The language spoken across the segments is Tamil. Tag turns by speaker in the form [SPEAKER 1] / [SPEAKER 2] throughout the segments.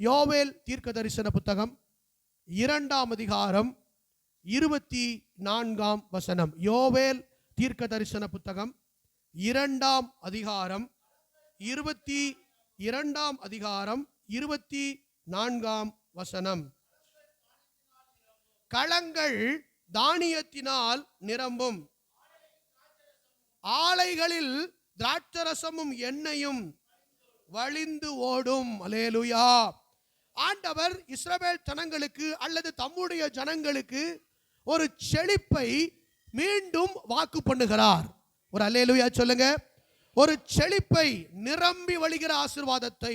[SPEAKER 1] யோவேல் தீர்க்க தரிசன புத்தகம் 2ஆம் அதிகாரம் 24ஆம் வசனம். யோவேல் தீர்க்க தரிசன புத்தகம் 2ஆம் அதிகாரம் 24ஆம் வசனம். களங்கள் தானியத்தினால் நிரம்பும், ஆலைகளில் திராட்சரசமும் எண்ணெயும் வழிந்து ஓடும். அல்லேலூயா. ஆண்டவர் இஸ்ரவேல் ஜனங்களுக்கு அல்லது தம்முடைய ஜனங்களுக்கு ஒரு செழிப்பை மீண்டும் வாக்கு பண்ணுகிறார். ஒரு அல்லேலூயா சொல்லுங்க. ஒரு செழிப்பை, நிரம்பி வழிகிற ஆசீர்வாதத்தை,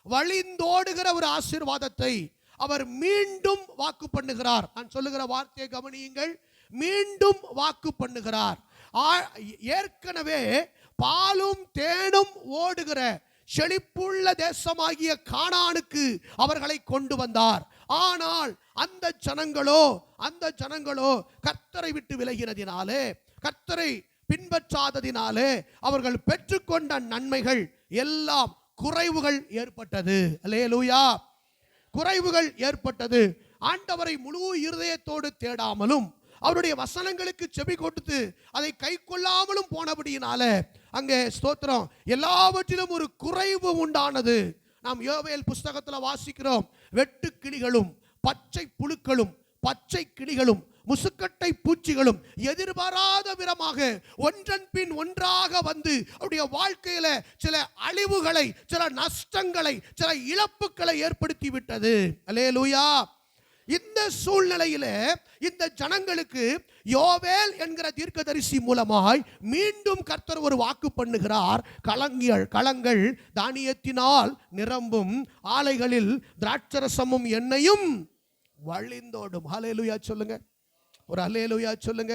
[SPEAKER 1] வழிந்தோடுகிற ஒரு ஆசீர்வாதத்தை அவர் மீண்டும் வாக்கு பண்ணுகிறார். நான் சொல்லுகிற வார்த்தையை கவனியுங்கள். மீண்டும் வாக்கு பண்ணுகிறார். ஏற்கனவே பாலும் தேனும் ஓடுகிற செழிப்புள்ள தேசமாகிய கானானுக்கு அவர்களை கொண்டு வந்தார். ஆனால் அந்த ஜனங்களோ கர்த்தரை விட்டு விலகினதினாலே, கர்த்தரை பின்பற்றாததினாலே அவர்கள் பெற்றுக்கொண்ட நன்மைகள் எல்லாம் குறைவுகள் ஏற்பட்டது. அல்லேலூயா. குறைவுகள் ஏற்பட்டது. ஆண்டவரை முழு இருதயத்தோடு தேடாமலும் அவருடைய வசனங்களுக்கு செவி கொடுத்து அதை கை கொள்ளாமலும் போனபடியினால அங்கே ஸ்தோத்திரம் எல்லாவற்றிலும் ஒரு குறைவு உண்டானது. நாம் யோவேல் புஸ்தகத்தில் வாசிக்கிறோம். வெட்டு கிளிகளும் பச்சை புழுக்களும் பச்சை கிளிகளும் முசுக்கட்டை பூச்சிகளும் எதிர்பாராத விதமாக ஒன்றன் பின் ஒன்றாக வந்து அவருடைய வாழ்க்கையில சில அழிவுகளை, சில நஷ்டங்களை, சில இழப்புகளை ஏற்படுத்தி விட்டது. அல்லேலூயா. இந்த சூழ்நிலையில இந்த ஜனங்களுக்கு யோவேல் என்கிற தீர்க்கதரிசி மூலமாய் மீண்டும் கர்த்தர் ஒரு வாக்கு பண்ணுகிறார். களங்கள் தானியத்தினால் நிரம்பும், ஆலைகளில் திராட்சரசமும் எண்ணெயும் வழிந்தோடும். அல்லேலூயா சொல்லுங்க. ஒரு அல்லேலூயா சொல்லுங்க.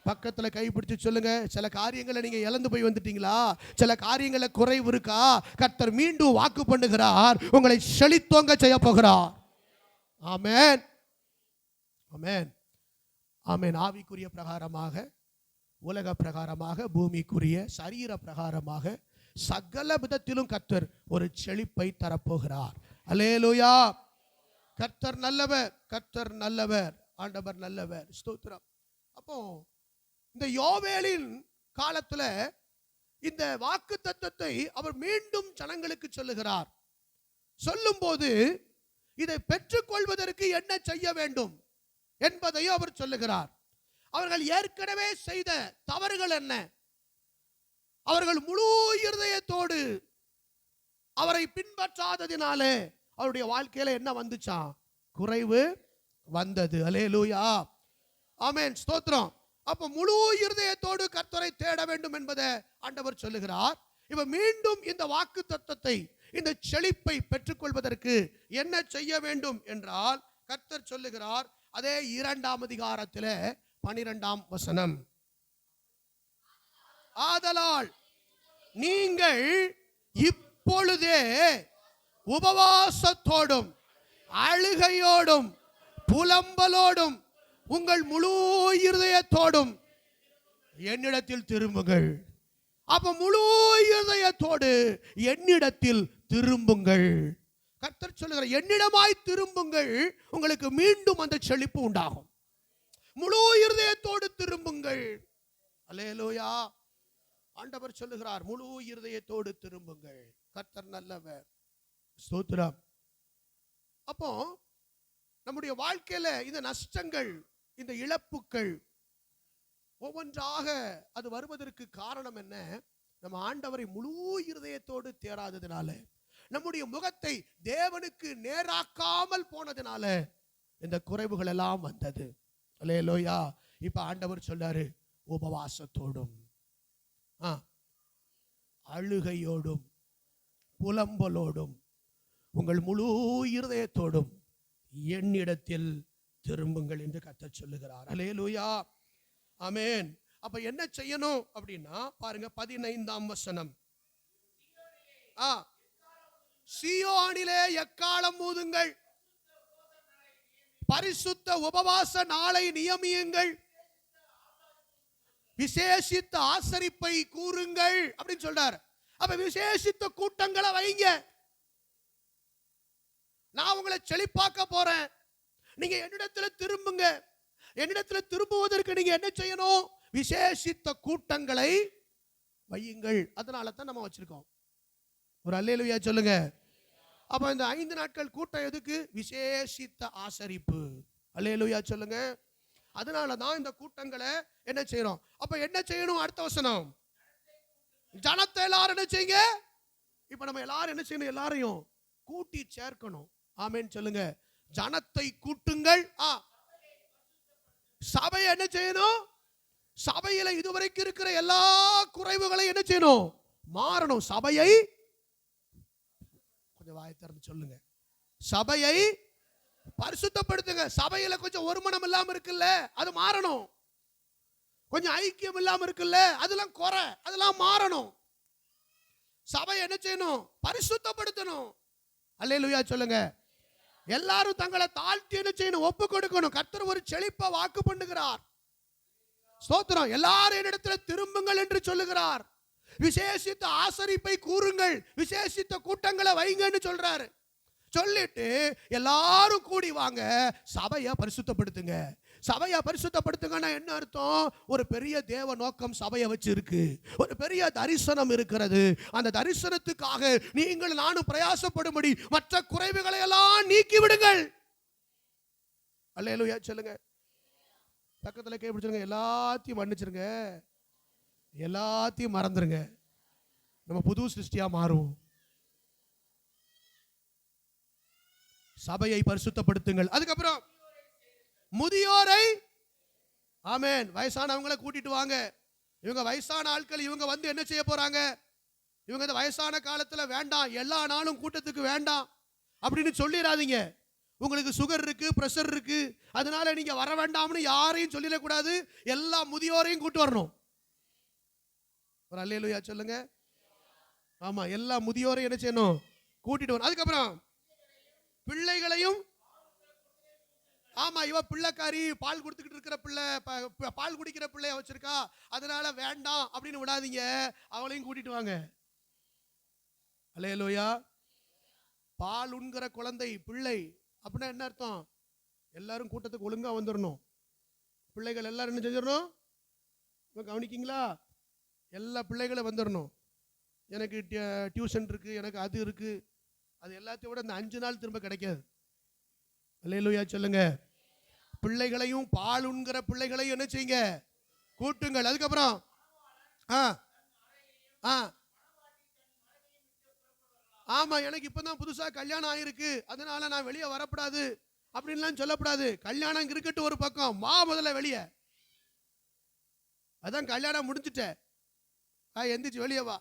[SPEAKER 1] பக்கத்துல கைப்பிடிச்சு சொல்லுங்க. சில காரியங்களை நீங்க இழந்து போய் வந்துட்டீங்களா? சில காரியங்கள குறைவு இருக்கா? கர்த்தர் மீண்டும் வாக்கு பண்ணுகிறார். உங்களை செழித்தோங்க செய்ய போகிறார். ஆமென், ஆமென், ஆமென். ஆவிக்குரிய பிரகாரமாக, உலக பிரகாரமாக, பூமிக்குரிய சரீர பிரகாரமாக சகல விதத்திலும் கர்த்தர் ஒரு செழிப்பை தரப்போகிறார். அல்லேலூயா. கர்த்தர் நல்லவர், கர்த்தர் நல்லவர், ஆண்டவர் நல்லவர். ஸ்தோத்திரம். அப்போ இந்த யோவேலின் காலத்துல இந்த வாக்கு தத்தத்தை அவர் மீண்டும் ஜனங்களுக்கு சொல்லுகிறார். சொல்லும் போது இதை பெற்றுக்கொள்வதற்கு என்ன செய்ய வேண்டும் என்பதையும் அவர் சொல்லுகிறார். அவர்கள் ஏற்கனவே செய்த தவறுகள் என்ன? அவர்கள் முழு இருதயத்தோடு அவரை பின்பற்றாததினாலே அவருடைய வாழ்க்கையில என்ன வந்துச்சா? குறைவு வந்தது. அல்லேலூயா. ஆமென், ஸ்தோத்திரம். அப்ப முழு இருதயத்தோடு கர்த்தரை தேட வேண்டும் என்பதை ஆண்டவர் சொல்லுகிறார். இப்ப மீண்டும் இந்த வாக்கு தத்தத்தை, இந்த செழிப்பை பெற்றுக்கொள்வதற்கு என்ன செய்ய வேண்டும் என்றால் கர்த்தர் சொல்லுகிறார். அதே 2ஆம் அதிகாரத்தில் 12ஆம் வசனம். ஆதலால் நீங்கள் இப்பொழுதே உபவாசத்தோடும் அழுகையோடும் புலம்பலோடும் உங்கள் முழு இருதயத்தோடும் என்னிடத்தில் திரும்புங்கள். அப்ப முழு இருதயத்தோடு என்னிடத்தில் திரும்புங்கள். கர்த்தர் சொல்லுகிற என்னிடமாய் திரும்புங்கள், உங்களுக்கு மீண்டும் அந்த செழிப்பு உண்டாகும். முழு இருதயத்தோடு திரும்புங்கள். அல்லேலூயா. ஆண்டவர் சொல்லுகிறார், முழு இருதயத்தோடு திரும்புங்கள். கர்த்தர் நல்லவர். ஸ்தோத்திரம். அப்போ நம்முடைய வாழ்க்கையில இந்த நஷ்டங்கள், இந்த இழப்புகள் ஒவ்வொன்றாக அது வருவதற்கு காரணம் என்ன? நம்ம ஆண்டவரை முழு இருதயத்தோடு தேடாததினால, நம்முடைய முகத்தை தேவனுக்கு நேராக்காமல் போனதினால இந்த குறைவுகள் எல்லாம் வந்தது. அல்லேலூயா. இப்ப ஆண்டவர் சொல்றாரு, உபவாசத்தோடும் அழுகையோடும் புலம்பலோடும் உங்கள் முழு இருதயத்தோடும் என்னிடத்தில் திரும்புங்கள் என்று கர்த்தர் சொல்லுகிறார். அல்லேலூயா. ஆமென். அப்ப என்ன செய்யணும் அப்படின்னா பாருங்க, 15ஆம் வசனம். சீயோனிலே எக்காளம் ஊதுங்கள், பரிசுத்த உபவாச நாளை நியமியுங்கள், விசேஷித்த ஆசரிப்பை கூறுங்கள் அப்படின்னு சொல்றார். அப்ப விசேஷித்த கூட்டங்களை வைங்க. நான் உங்களை செழிப்பாக்க போறேன், நீங்க என்னிடத்துல திரும்புங்க. என்னிடத்துல திரும்புவதற்கு நீங்க என்ன செய்யணும்? விசேஷித்த கூட்டங்களை வையுங்கள். அதனால தான் நம்ம வச்சிருக்கோம். ஒரு அல்லேலூயா சொல்லுங்க. அப்ப இந்த 5 நாட்கள் கூட்டம் எதுக்கு? விசேஷித்த ஆசரிப்பு. அல்லேலூயா சொல்லுங்க. அதனால தான் இந்த கூட்டங்களை என்ன செய்யறோம். அப்ப என்ன செய்யணும்? அடுத்த வசனம், ஜனத்தை எல்லாரும் என்ன செய்யுங்க. இப்ப நம்ம எல்லாரும் என்ன செய்யணும்? எல்லாரையும் கூட்டி சேர்க்கணும். ஆமென் சொல்லுங்க. ஜனத்தை கூட்டுங்கள். சபையை என்ன செய்யணும்? சபையில இதுவரைக்கும் இருக்கிற எல்லா குறைவுகளையும் என்ன செய்யணும்? மாறணும். சபையை கொஞ்சம் வாயை திறந்து சொல்லுங்க. சபையை பரிசுத்தப்படுத்துங்க. சபையில கொஞ்சம் ஒருமனம் இல்லாம இருக்குல்ல, அது மாறணும். கொஞ்சம் ஐக்கியம் இல்லாம இருக்குல்ல, அதெல்லாம் குறை, அதெல்லாம் மாறணும். சபை என்ன செய்யணும்? பரிசுத்தப்படுத்தணும். அல்லேலூயா சொல்லுங்க. எல்லாரும் தங்களை தாழ்த்தி என்ன செய்யணும்? ஒப்பு கொடுக்கணும். கர்த்தர் ஒரு செழிப்பை வாக்கு பண்ணுகிறார். ஸ்தோத்திரம். எல்லாரும் என்னிடத்துல திரும்புங்கள் என்று சொல்லுகிறார். விசேஷித்த ஆசரிப்பை கூறுங்கள், விசேஷித்த கூட்டங்களை வைங்கன்னு சொல்றாரு. சொல்லிட்டு எல்லாரும் கூடி வாங்க, சபையை பரிசுத்தப்படுத்துங்க. சபையை பரிசுத்தப்படுத்துங்கன்னா என்ன அர்த்தம்? ஒரு பெரிய தேவ நோக்கம் சபையை வச்சு இருக்கு. ஒரு பெரிய தரிசனம் இருக்கிறது. அந்த தரிசனத்துக்காக நீங்கள் நானும் பிரயாசப்படும்படி மற்ற குறைவுகளை எல்லாம் நீக்கி விடுங்கள். அல்லேலூயா சொல்லுங்க. பக்கத்துல கை பிடிச்சிருங்க. எல்லாத்தையும் மன்னிச்சிருங்க, எல்லாத்தையும் மறந்துருங்க. நம்ம புது சிருஷ்டியா மாறும். சபையை பரிசுத்தப்படுத்துங்கள். அதுக்கப்புறம் முதியோரை, ஆமென், வயசானவங்களை கூட்டிட்டு வாங்க. இவங்க வயசான ஆட்கள், இவங்க வந்து என்ன செய்ய போறாங்க? இவங்க இந்த வயசான காலத்துல வேண்டாம், எல்லா நாளும் கூட்டத்துக்கு வேண்டாம் அப்படின்னு சொல்லிடாதீங்க. உங்களுக்கு சுகர் இருக்கு, பிரஷர் இருக்கு, அதனால நீங்க வர வேண்டாம்னு யாரையும் சொல்லிடக்கூடாது. எல்லா முதியோரையும் கூட்டு வரணும். ஒரு அல்லேலூயா சொல்லுங்க. ஆமா, எல்லா முதியோரையும் என்ன செய்யணும்? கூட்டிட்டு வரணும். அதுக்கப்புறம் பிள்ளைகளையும், ஆமா, இவ பிள்ளைக்காரி, பால் கொடுத்துக்கிட்டு இருக்கிற பிள்ளை, பால் குடிக்கிற பிள்ளைய வச்சிருக்கா, அதனால வேண்டாம் அப்படின்னு விடாதீங்க. அவளையும் கூட்டிட்டு வாங்க. அல்லேலூயா. பால் உண்கிற குழந்தை, பிள்ளை அப்படின்னா என்ன அர்த்தம்? எல்லாரும் கூட்டத்துக்கு ஒழுங்கா வந்துடணும். பிள்ளைகள் எல்லாரும் என்ன செஞ்சிடணும்? கவனிக்கீங்களா? எல்லா பிள்ளைகளும் வந்துடணும். எனக்கு டியூஷன் இருக்கு, எனக்கு அது இருக்கு, அது எல்லாத்தையும் விட இந்த 5 நாள் திரும்ப கிடைக்காது. அல்லேலூயா சொல்லுங்க. பிள்ளைகளையும் பால் உண்கிற பிள்ளைகளையும் என்ன செய்யுங்க? கூட்டுங்கள். அதுக்கப்புறம் ஆமா, எனக்கு இப்பதான் புதுசா கல்யாணம் ஆயிருக்கு, அதனால நான் வெளியே வரப்படாது அப்படின்லாம் சொல்லப்படாது. கல்யாணம் இருக்கட்டும் ஒரு பக்கம், வா முதல்ல வெளியே. அதான் கல்யாணம் முடிஞ்சுட்ட, எந்திரிச்சு வெளியே வா.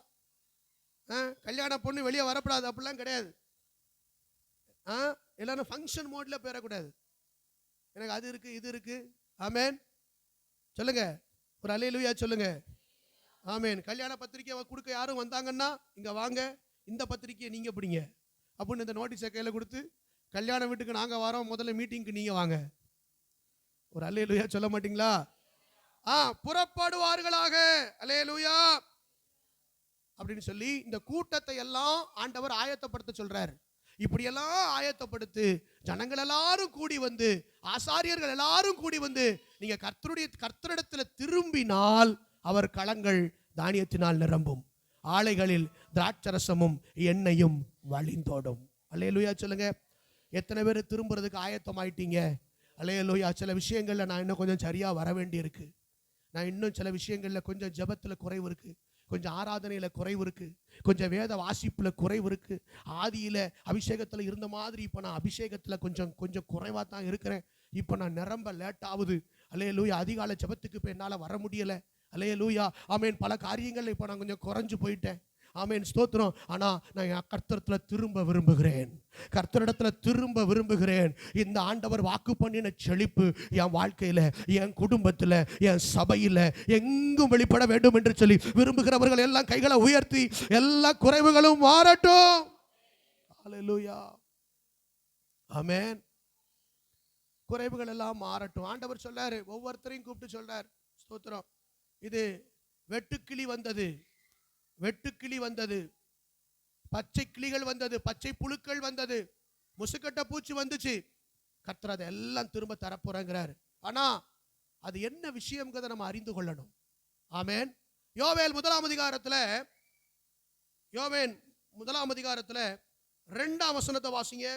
[SPEAKER 1] கல்யாண பொண்ணு வெளியே வரப்படாது அப்படிலாம் கிடையாது. எல்லாரும் ஃபங்க்ஷன் மோட்ல போயிடக்கூடாது. எனக்கு அது இருக்கு, இது இருக்கு. ஆமேன் சொல்லுங்க. ஒரு அல்லேலூயா சொல்லுங்க. ஆமேன். கல்யாண பத்திரிக்கை கொடுக்க யாரும் வந்தாங்கன்னா இங்க வாங்க, இந்த பத்திரிக்கையை நீங்க பிடிங்க அப்படின்னு இந்த நோட்டீஸை கையில கொடுத்து, கல்யாண வீட்டுக்கு நாங்க வரோம், முதல்ல மீட்டிங்க்கு நீங்க வாங்க. ஒரு அல்லேலூயா சொல்ல மாட்டீங்களா? புறப்படுவார்களாக, அல்லேலூயா அப்படின்னு சொல்லி இந்த கூட்டத்தை எல்லாம் ஆண்டவர் ஆயத்தப்படுத்த சொல்றாரு. இப்படியெல்லாம் ஆயத்தப்படுத்து, ஜனங்கள் எல்லாரும் கூடி வந்து, ஆசாரியர்கள் எல்லாரும் கூடி வந்து, நீங்க கர்த்தரிடத்துல திரும்பினால் அவர் களங்கள் தானியத்தினால் நிரம்பும், ஆலைகளில் திராட்சரசமும் எண்ணெயும் வழிந்தோடும். அல்லேலூயா சொல்லுங்க. எத்தனை பேர் திரும்புறதுக்கு ஆயத்தமாயிட்டீங்க? அல்லேலூயா. சில விஷயங்கள்ல நான் இன்னும் கொஞ்சம் சரியா வர வேண்டி இருக்கு. நான் இன்னும் சில விஷயங்கள்ல கொஞ்சம் ஜெபத்துல குறைவு இருக்கு, கொஞ்சம் ஆராதனையில குறைவு இருக்கு, கொஞ்சம் வேத வாசிப்புல குறைவு இருக்கு. ஆதியில அபிஷேகத்துல இருந்த மாதிரி இப்ப நான் அபிஷேகத்துல கொஞ்சம் குறைவா தான் இருக்கிறேன். இப்ப நான் நிரம்ப லேட் ஆகுது. அல்லேலூயா. அதிகாலை ஜெபத்துக்கு இப்ப என்னால வர முடியல. அல்லேலூயா. ஆமேன். பல காரியங்கள்ல இப்ப நான் கொஞ்சம் குறைஞ்சு போயிட்டேன். ஆமேன், ஸ்தோத்திரம். ஆனா நான் கர்த்தரிடத்துல திரும்ப விரும்புகிறேன், கர்த்தரிடத்துல திரும்ப விரும்புகிறேன். இந்த ஆண்டவர் வாக்கு பண்ணின செழிப்பு என் வாழ்க்கையில, என் குடும்பத்துல, என் சபையில எங்கும் வெளிப்பட வேண்டும் என்று சொல்லி விரும்புகிறவர்கள் எல்லாம் கைகளை உயர்த்தி, எல்லா குறைவுகளும் மாறட்டும். அல்லேலூயா. ஆமேன். குறைவுகள் எல்லாம் மாறட்டும். ஆண்டவர் சொல்லாரு, ஒவ்வொருத்தரையும் கூப்பிட்டு சொல்றார். ஸ்தோத்திரம். இது வெட்டுக்கிளி வந்தது, வெட்டுக்கிளி வந்தது, பச்சை கிளிகள் வந்தது, பச்சை புழுக்கள் வந்தது. முசுக்கட்ட பூச்சி வந்துச்சு, கர்த்தர் அதை எல்லாம் திரும்ப தரப்போறேங்கிறாரு. ஆனா அது என்ன விஷயம்ங்கிறத நம்ம அறிந்து கொள்ளணும். ஆமென். யோவேல் முதலாம் அதிகாரத்துல, யோவேல் முதலாம் அதிகாரத்துல 2ஆம் வசனத்தை வாசிங்க.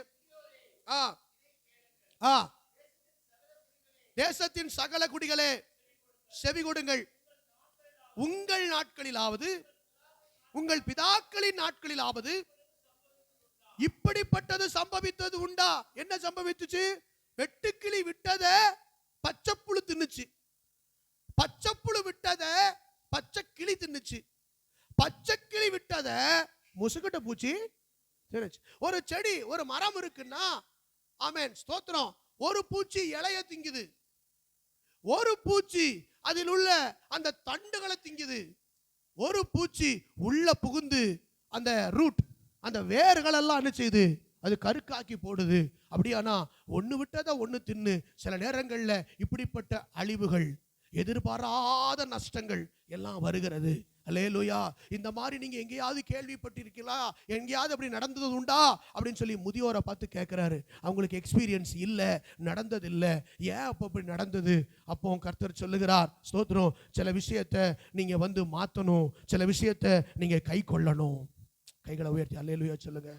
[SPEAKER 1] தேசத்தின் சகல குடிகளே செவி கொடுங்கள், உங்கள் நாட்களிலாவது உங்கள் பிதாக்களின் நாட்களிலாவது இப்படிப்பட்டது சம்பவித்தது உண்டா? என்ன சம்பவித்துச்சு? வெட்டுக்கிளி விட்டத பச்சைப்புழு தின்னுச்சு, பச்சைப்புழு விட்டத பச்சை கிளி தின்னுச்சு, பச்சை கிளி விட்டத முசுக்கட்ட பூச்சி தின்னுச்சு. ஒரு செடி, ஒரு மரம் இருக்குன்னா, ஆமென் ஸ்தோத்திரம், ஒரு பூச்சி இலைய திங்குது, ஒரு பூச்சி அதில் உள்ள அந்த தண்டுகளை திங்குது, ஒரு பூச்சி உள்ள புகுந்து அந்த ரூட், அந்த வேர்கள் எல்லாம் என்ன செய்யுது? அது கருக்காக்கி போடுது. அப்படியானா ஒண்ணு விட்டதை ஒண்ணு தின்னு சில நேரங்கள்ல இப்படிப்பட்ட அழிவுகள், எதிர்பாராத நஷ்டங்கள் எல்லாம் வருகிறது. அல்லேலூயா. இந்த மாதிரி நீங்க எங்கேயாவது கேள்விப்பட்டிருக்கீங்களா? எங்கேயாவது அப்படி நடந்தது உண்டா அப்படின்னு சொல்லி முதியோரை பார்த்து கேட்கிறாரு. அவங்களுக்கு எக்ஸ்பீரியன்ஸ் இல்ல, நடந்தது இல்ல. ஏன் அப்போ அப்படி நடந்தது? அப்போ கர்த்தர் சொல்லுகிறார், ஸ்தோத்திரம், சில விஷயத்தை நீங்க வந்து மாத்தணும், சில விஷயத்தை நீங்க கை கொள்ளணும். கைகளை உயர்த்தி அல்லேலூயா சொல்லுங்க.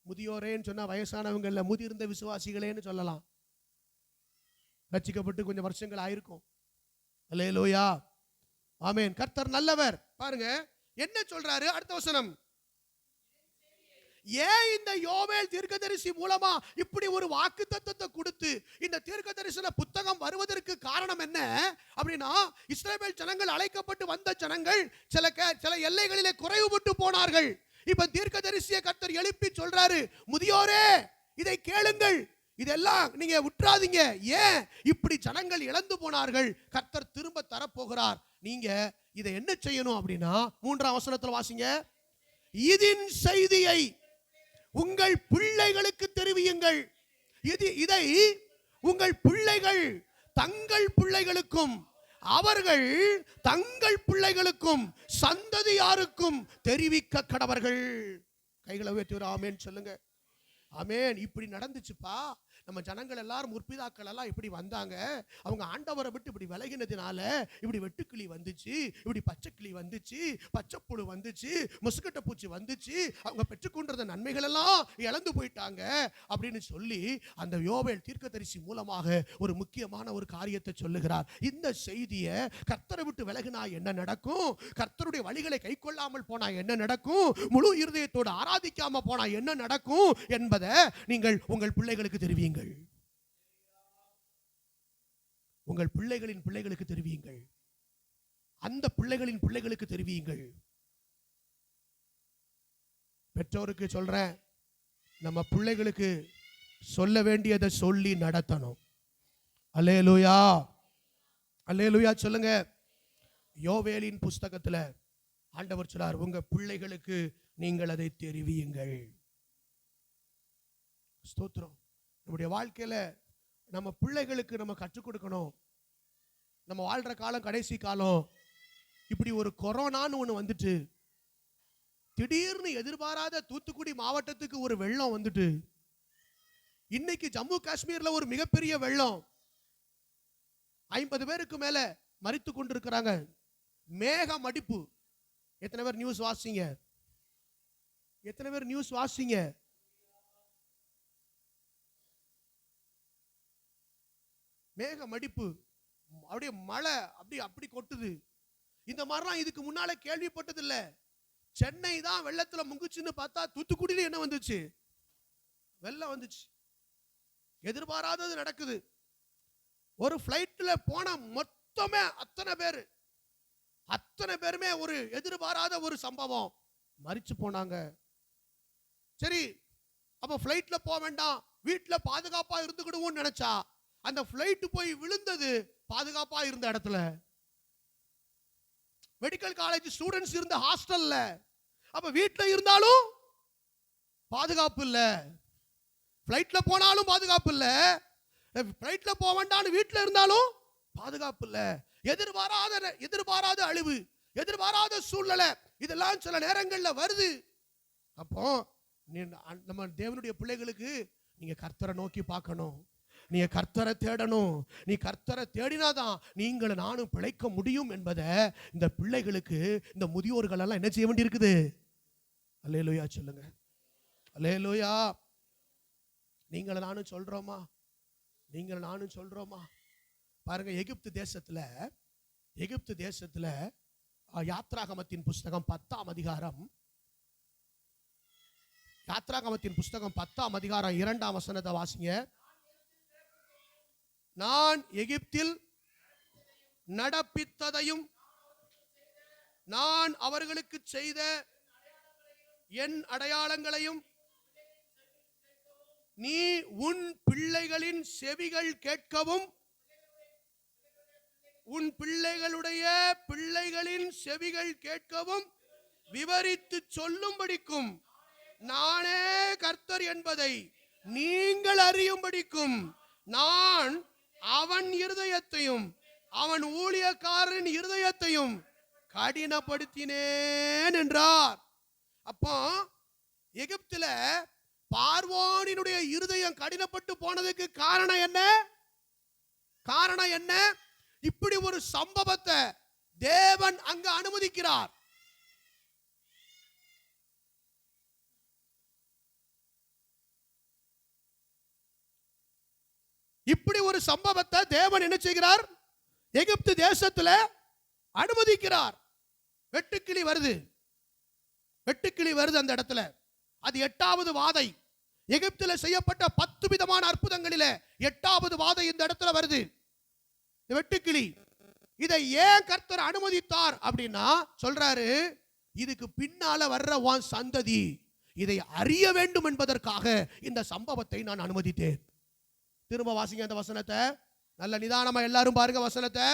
[SPEAKER 1] முதியோரேன்னு சொன்னா வயசானவங்க இல்ல, முதிர்ந்த விசுவாசிகளேன்னு சொல்லலாம். ரட்சிக்கப்பட்டு கொஞ்சம் வருஷங்கள் ஆயிருக்கும். அல்லேலூயா. ஆமென். கர்த்தர் நல்லவர். பாருங்க என்ன சொல்றாரு அடுத்த வசனம். ஏன் இந்த யோவேல் தீர்க்கதரிசி மூலமா இப்படி ஒரு வாக்குத்தத்தத்தை கொடுத்து இந்த தீர்க்கதரிசன புத்தகம் வருவதற்கு காரணம் என்ன அப்படின்னா, இஸ்ரவேல் ஜனங்கள் அழைக்கப்பட்டு வந்த ஜனங்கள் சில எல்லைகளிலே குறைவுபட்டு போனார்கள். இப்ப தீர்க்கதரிசியை கர்த்தர் எழுப்பி சொல்றாரு, முதியோரே இதை கேளுங்கள், இதெல்லாம் நீங்க விட்டுறாதீங்க. ஏன் இப்படி ஜனங்கள் இழந்து போனார்கள்? கர்த்தர் திரும்ப தரப்போகிறார். நீங்க இதை என்ன செய்யணும் அப்படின்னா, 3ஆம் வசனத்துல வாசிங்க. இதின் செய்தியை உங்கள் பிள்ளைகளுக்கு தெரிவியுங்கள். இதை உங்கள் பிள்ளைகள் தங்கள் பிள்ளைகளுக்கும் அவர்கள் தங்கள் பிள்ளைகளுக்கும் சந்ததியாருக்கும் தெரிவிக்க கடவர்கள். கைகளை உயர்த்தி ஒரு ஆமென் சொல்லுங்க. ஆமென். இப்படி நடந்துச்சுப்பா. நம்ம ஜனங்கள் எல்லாரும் முற்பிதாக்கள் எல்லாம் இப்படி வந்தாங்க, அவங்க ஆண்டவரை விட்டு இப்படி விலகினதுனால இப்படி வெட்டுக்கிளி வந்துச்சு, இப்படி பச்சைக்கிளி வந்துச்சு, பச்சைப்புழு வந்துச்சு, முசுக்கட்ட பூச்சி வந்துச்சு, அவங்க பெற்றுக்கொண்ட நன்மைகள் எல்லாம் இழந்து போயிட்டாங்க அப்படின்னு சொல்லி அந்த யோவேல் தீர்க்கதரிசி மூலமாக ஒரு முக்கியமான ஒரு காரியத்தை சொல்லுகிறார். இந்த செய்தியை கர்த்தரை விட்டு விலகினா என்ன நடக்கும், கர்த்தருடைய வழிகளை கை கொள்ளாமல் போனா என்ன நடக்கும், முழு இருதயத்தோடு ஆராதிக்காம போனா என்ன நடக்கும் என்பதை நீங்கள் உங்கள் பிள்ளைகளுக்கு தெரிவியுங்கள். உங்கள் பிள்ளைகளின் பிள்ளைகளுக்கு தெரிவியுங்கள். அந்த பிள்ளைகளின் பிள்ளைகளுக்கு தெரிவியுங்கள். பெற்றோருக்கு சொல்றேன், நம்ம பிள்ளைகளுக்கு சொல்ல வேண்டியதை சொல்லி நடத்தணும். அல்லேலூயா, அல்லேலூயா சொல்லுங்க. யோவேலின் புஸ்தகத்துல ஆண்டவர் சொல்றார், உங்க பிள்ளைகளுக்கு நீங்கள் அதை தெரிவியுங்கள். ஸ்தோத்திரம். நம்முடைய வாழ்க்கையில நம்ம பிள்ளைகளுக்கு நம்ம கற்றுக் கொடுக்கணும். நம்ம வாழ்ற காலம் கடைசி காலம். இப்படி ஒரு கொரோனான்னு ஒன்று வந்துட்டு, திடீர்னு எதிர்பாராத தூத்துக்குடி மாவட்டத்துக்கு ஒரு வெள்ளம் வந்துட்டு, இன்னைக்கு ஜம்மு காஷ்மீர்ல ஒரு மிகப்பெரிய வெள்ளம், 50 பேருக்கு மேல மரித்து கொண்டிருக்கிறாங்க. மேக மடிப்பு. எத்தனை பேர் நியூஸ் வாசிங்க? எத்தனை பேர் நியூஸ் வாசிங்க? மேக மடிப்பு, அப்படியே மழை அப்படி கொட்டுது. இந்த மாதிரிலாம் இதுக்கு முன்னால கேள்விப்பட்டது இல்ல. சென்னை தான் வெள்ளத்துல முங்குச்சுன்னு பார்த்தா தூத்துக்குடியில என்ன வந்துச்சு? வெள்ளம் வந்துச்சு. எதிர்பாராதது நடக்குது. ஒரு பிளைட்ல போன மொத்தமே அத்தனை பேருமே ஒரு எதிர்பாராத ஒரு சம்பவம், மரிச்சு போனாங்க. சரி, அப்ப பிளைட்ல போக வேண்டாம், வீட்டுல பாதுகாப்பா இருந்துக்கிடுவோம்னு நினைச்சா அந்த பிளைட் போய் விழுந்தது பாதுகாப்பா இருந்த இடத்துல. மெடிக்கல் காலேஜ் ஸ்டூடெண்ட்ஸ் இருந்த ஹாஸ்டல்ல. அப்ப வீட்டுல இருந்தாலும் பாதுகாப்பு இல்ல, பிளைட்ல போனாலும் பாதுகாப்பு இல்ல, பிளைட்ல போக வேண்டாம்னு வீட்டுல இருந்தாலும் பாதுகாப்பு இல்ல. எதிர்பாராத அழிவு, எதிர்பாராத சூழ்நிலை, இதெல்லாம் சில நேரங்கள்ல வருது. அப்போ நம்ம தேவனுடைய பிள்ளைகளுக்கு நீங்க கர்த்தரை நோக்கி பார்க்கணும், நீங்க கர்த்தரை தேடணும். நீ கர்த்தரை தேடினாதான் நீங்கள் நானும் பிழைக்க முடியும் என்பதை இந்த பிள்ளைகளுக்கு, இந்த முதியோர்கள் எல்லாம் என்ன செய்ய வேண்டி இருக்குது? அல்லேலூயா சொல்லுங்க. அல்லேலூயா. நீங்கள் நானும் சொல்றோமா? நீங்கள் நானும் சொல்றோமா? பாருங்க, எகிப்து தேசத்துல யாத்ராகமத்தின் புஸ்தகம் 10ஆம் அதிகாரம், யாத்ராகமத்தின் புஸ்தகம் 10ஆம் அதிகாரம் 2ஆம் வசனத்தை வாசிங்க. நான் எகிப்தில் நடப்பித்ததையும் நான் அவர்களுக்கு செய்த என் அடையாளங்களையும் நீ உன் பிள்ளைகளின் செவிகள் கேட்கவும், உன் பிள்ளைகளுடைய பிள்ளைகளின் செவிகள் கேட்கவும் விவரித்து சொல்லும்படிக்கும் நானே கர்த்தர் என்பதை நீங்கள் அறியும்படிக்கும் நான் அவன் இருதயத்தையும் அவன் ஊழியக்காரரின் இருதயத்தையும் கடினப்படுத்தினேன் என்றார். அப்போ எகிப்தில பார்வோனினுடைய இருதயம் கடினப்பட்டு போனதுக்கு காரணம் என்ன? காரணம் என்ன? இப்படி ஒரு சம்பவத்தை தேவன் அங்க அனுமதிக்கிறார். இப்படி ஒரு சம்பவத்தை தேவன் என்ன செய்கிறார்? எகிப்து தேசத்துல அனுமதிக்கிறார். வெட்டுக்கிளி வருது, வெட்டுக்கிளி வருது அந்த இடத்துல. அது 8வது வாதை. எகிப்தில் செய்யப்பட்ட 10 விதமான அற்புதங்களிலே 8வது வாதை இந்த இடத்துல வருது, வெட்டுக்கிளி. இதை ஏன் கர்த்தர் அனுமதித்தார் அப்படின்னா சொல்றாரு, இதுக்கு பின்னால வர்ற உன் சந்ததி இதை அறிய வேண்டும் என்பதற்காக இந்த சம்பவத்தை நான் அனுமதித்தேன். திரும்ப வாசிங்க அந்த வசனத்தை, நல்ல நிதானமா எல்லாரும் பாருங்க வசனத்தை.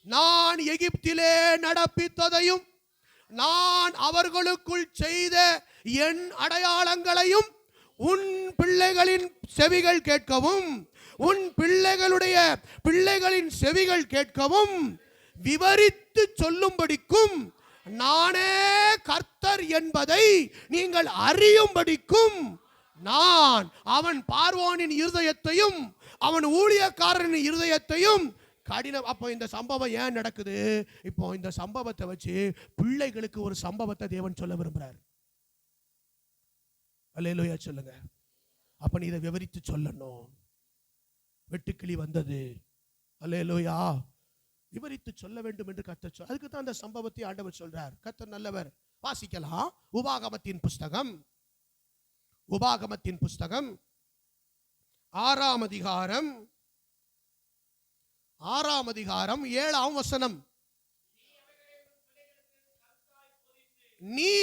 [SPEAKER 1] நான் எகிப்திலே நடப்பித்ததையும் நான் அவர்களுக்குள் செய்த என் அடையாளங்களையும் உன் பிள்ளைகளின் செவிகள் கேட்கவும், உன் பிள்ளைகளுடைய பிள்ளைகளின் செவிகள் கேட்கவும் விவரித்து சொல்லும்படிக்கும் நானே கர்த்தர் என்பதை நீங்கள் அறியும்படிக்கும் நான் அவன் பார்வோனின் இருதயத்தையும் அவன் ஊழியக்காரனின் இருதயத்தையும் கடினம். அப்போ இந்த சம்பவம் ஏன் நடக்குது? இப்போ இந்த சம்பவத்தை வச்சு பிள்ளைகளுக்கு ஒரு சம்பவத்தை தேவன் சொல்ல விரும்புறார். அல்லேலூயா சொல்லுங்க. அப்ப நீ இதை விவரித்து சொல்லணும். வெட்டுக்கிளி வந்தது, அல்லேலூயா, விவரித்து சொல்ல வேண்டும் என்று கர்த்தர் சொல். அதுக்கு தான் அந்த சம்பவத்தை ஆண்டவர் சொல்றார். கர்த்தர் நல்லவர். வாசிக்கலாம். உபாகமத்தின் புஸ்தகம், உபாகமத்தின் புஸ்தகம் 6ஆம் அதிகாரம் 7ஆம் வசனம். நீ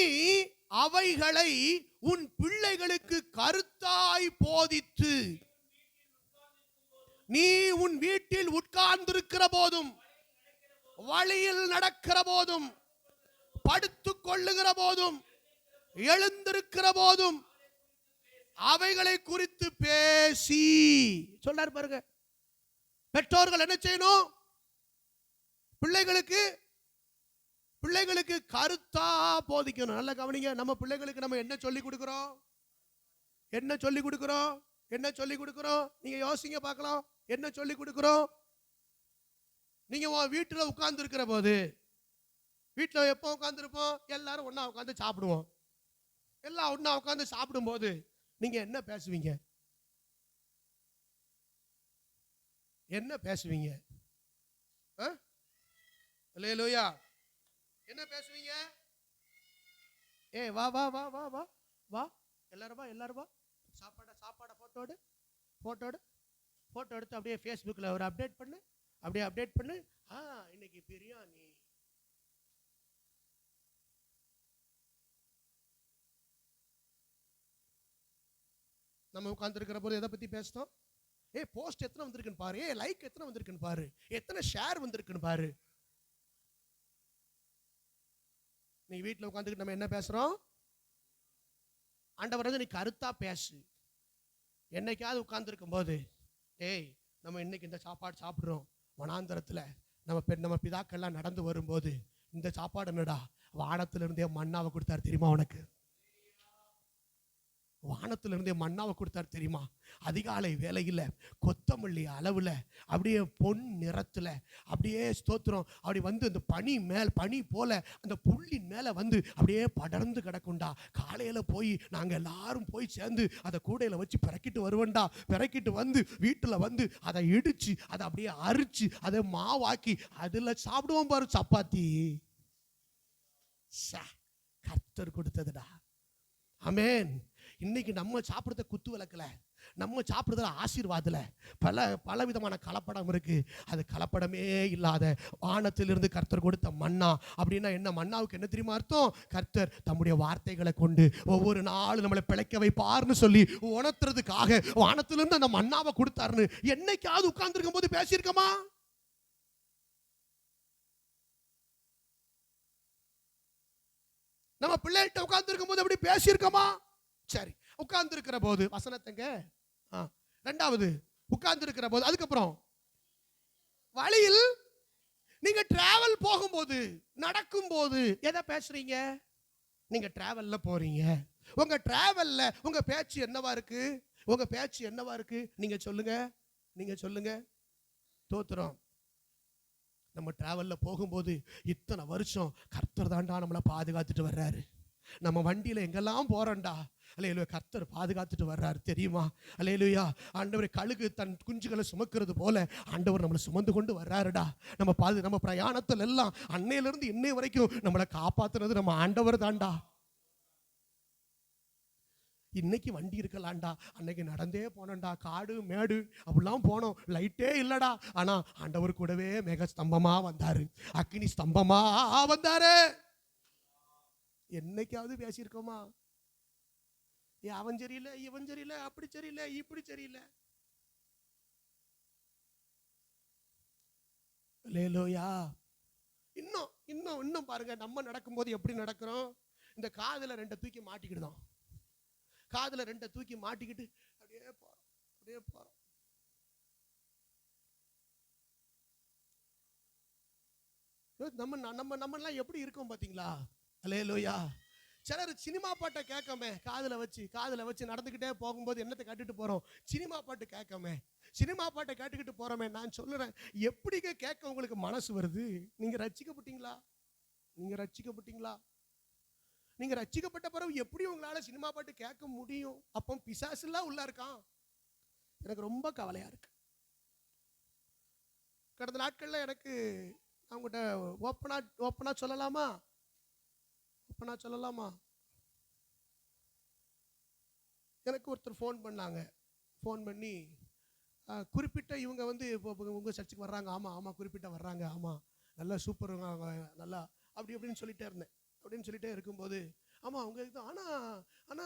[SPEAKER 1] அவைகளை உன் பிள்ளைகளுக்கு கருத்தாய் போதித்து, நீ உன் வீட்டில் உட்கார்ந்திருக்கிற போதும், வழியில் நடக்கிற போதும், படுத்துக் கொள்ளுகிற போதும், எழுந்திருக்கிற போதும் அவைகளை குறித்து பேசி சொல்றாரு பாருங்க. பெற்றோர்கள் என்ன செய்யணும்? பிள்ளைகளுக்கு கருத்தா போதிக்கணும். நல்ல கவனிங்க. நம்ம பிள்ளைகளுக்கு நம்ம என்ன சொல்லி கொடுக்கிறோம்? என்ன சொல்லி கொடுக்கிறோம்? என்ன சொல்லி கொடுக்கிறோம்? நீங்க யோசிங்க பார்க்கலாம். என்ன சொல்லி கொடுக்கிறோம்? நீங்க வீட்டில் உட்கார்ந்து இருக்கிற போது, வீட்டில் எப்போ உட்கார்ந்துருப்போம்? எல்லாரும் ஒண்ணா உட்காந்து சாப்பிடுவோம். எல்லாம் ஒண்ணா உட்காந்து சாப்பிடும் போது நீங்க என்ன பேசுவீங்க? என்ன பேசுவீங்க? அல்லேலூயா. என்ன பேசுவீங்க? வா வா வா வா வா வா, எல்லாரும் வா, எல்லாரும் வா, சாப்பாட போட்டோ எடுத்து அப்படியே ஃபேஸ்புக்கில் ஒரு அப்டேட் பண்ணு, அப்படியே அப்டேட் பண்ணு. இன்னைக்கு பிரியாணி. நம்ம உட்கார்ந்துருக்கிற போது எதை பத்தி பேசுறோம்? போஸ்ட் எத்தனை வந்திருக்குன்னு பாரு, லைக் எத்தனை வந்திருக்குன்னு பாரு, எத்தனை ஷேர் வந்திருக்குன்னு பாரு. நீ வீட்டில் உட்காந்துக்கிட்டு நம்ம என்ன பேசுறோம்? ஆண்டவர் வந்து நீ கருத்தா பேசு. என்னைக்காவது உட்கார்ந்துருக்கும் போது, நம்ம இன்னைக்கு இந்த சாப்பாடு சாப்பிட்றோம், வனாந்தரத்தில் நம்ம பிதாக்கள்லாம் நடந்து வரும்போது இந்த சாப்பாடு என்னடா வானத்துல இருந்தே மண்ணாவை கொடுத்தாரு தெரியுமா உனக்கு? வானத்துல இருந்தே மன்னாவை கொடுத்தாரு தெரியுமா? அதிகாலை வேலையில் கொத்தமல்லி அளவுல அப்படியே பொன் நிறத்துல அப்படியே ஸ்தோத்திரம் அப்படி வந்து அந்த பனி போல அந்த புள்ளின் மேல வந்து அப்படியே படர்ந்து கிடக்குண்டா. காலையில போய் நாங்க எல்லாரும் போய் சேர்ந்து அதை கூடையில வச்சு பிறக்கிட்டு வருவோண்டா. பிறக்கிட்டு வந்து வீட்டுல வந்து அதை இடிச்சு அதை அப்படியே அரிச்சு அதை மாவாக்கி அதுல சாப்பிடுவோம் பாரு சப்பாத்தி. கர்த்தர் கொடுத்ததுடா. ஆமென். இன்னைக்கு நம்ம சாப்பிடுறத குத்து விளக்கல, நம்ம சாப்பிடுறதுல ஆசீர்வாதத்துல பல விதமான கலப்படம் இருக்கு. அது கலப்படமே இல்லாத வானத்திலிருந்து கர்த்தர் கொடுத்த மன்னா. அப்படின்னா என்ன? மன்னாவுக்கு என்ன தெரியுமா அர்த்தம்? கர்த்தர் தம்முடைய வார்த்தைகளை கொண்டு ஒவ்வொரு நாளும் நம்மளை பிழைக்க வைப்பார்னு சொல்லி உணர்த்துறதுக்காக வானத்திலிருந்து அந்த மன்னாவை கொடுத்தாருன்னு என்னைக்காவது உட்கார்ந்து இருக்கும் போது பேசியிருக்கமா? நம்ம பிள்ளைகிட்ட உட்கார்ந்து இருக்கும் போது அப்படி பேசியிருக்கோமா? சரி, உட்கார்ந்து இருக்கிற போது வசனத்தங்க. ரெண்டாவது உட்கார்ந்து இருக்கிற போது, அதுக்கப்புறம் வழியில் நீங்க டிராவல் போகும்போது நடக்கும் போது எதை பேசுறீங்க? நீங்க டிராவல்ல போறீங்க, உங்க டிராவல்ல உங்க பேச்சு என்னவா இருக்கு? உங்க பேச்சு என்னவா இருக்கு? நீங்க சொல்லுங்க, நீங்க சொல்லுங்க. தோத்துறோம். நம்ம டிராவல்ல போகும்போது இத்தனை வருஷம் கர்த்தர் தாண்டா நம்மளை பாதுகாத்துட்டு வர்றாரு. நம்ம வண்டியில எங்கெல்லாம் போறோம்டா, அல்லேலூயா, கர்த்தர் பாதுகாத்துட்டு வர்றாரு தெரியுமா? அல்லேலூயா. ஆண்டவர் கழுகு தன் குஞ்சுகளை சுமக்கிறது போல ஆண்டவர் நம்மளை சுமந்து கொண்டு வர்றாருடா. நம்ம பிரயாணத்துல எல்லாம் அன்னையிலிருந்து இன்னை வரைக்கும் நம்மளை காப்பாத்துறது நம்ம ஆண்டவர் தாண்டா. இன்னைக்கு வண்டி இருக்கலாம்டா, அன்னைக்கு நடந்தே போனோம்டா, காடு மேடு அப்படிலாம் போனோம், லைட்டே இல்லடா. ஆனா ஆண்டவர் கூடவே மேக ஸ்தம்பமா வந்தாரு, அக்கினி ஸ்தம்பமா வந்தாரு. என்னைக்காவது பேசியிருக்கோமா? அவன் சரியில்லை, இவன் சரியில்லை, அப்படி சரியில்லை, இப்படி சரியில்லை. அல்லேலூயா. இன்னும் இன்னும் இன்னும் பாருங்க, நம்ம நடக்கும்போது எப்படி நடக்கிறோம்? இந்த காதுல ரெண்டை தூக்கி மாட்டிக்கிடுதோம். காதுல ரெண்டை தூக்கி மாட்டிக்கிட்டு அப்படியே போறோம், அப்படியே போறோம். நம்ம எப்படி இருக்கோம் பாத்தீங்களா? அல்லேலூயா. சிலர் சினிமா பாட்டை கேட்காம காதுல வச்சு நடந்துக்கிட்டே போகும்போது என்னத்தை கேட்டுட்டு போறோம்? சினிமா பாட்டு கேட்காம சினிமா பாட்டை கேட்டுக்கிட்டு போறோமே. நான் சொல்லுறேன், எப்படிங்க கேட்க உங்களுக்கு மனசு வருது? நீங்க ரட்சிக்கப்பட்டீங்களா? நீங்க ரட்சிக்கப்பட்டீங்களா? நீங்க ரட்சிக்கப்பட்ட பிறகு எப்படி உங்களால சினிமா பாட்டு கேட்க முடியும்? அப்போ பிசாசுலாம் உள்ள இருக்கான். எனக்கு ரொம்ப கவலையா இருக்கு. கடந்த நாட்கள்ல எனக்கு அவங்ககிட்ட ஓப்பனா சொல்லலாமா? ஓப்பனா சொல்லலாமா? எனக்கு ஒருத்தர் ஃபோன் பண்ணாங்க. ஃபோன் பண்ணி குறிப்பிட்ட இவங்க வந்து உங்க சர்ச்சுக்கு வர்றாங்க. ஆமா குறிப்பிட்ட வர்றாங்க. ஆமா நல்லா சூப்பருங்க, நல்லா அப்படின்னு சொல்லிட்டே இருந்தேன். அப்படின்னு சொல்லிட்டே இருக்கும்போது, ஆமா அவங்க இது, ஆனா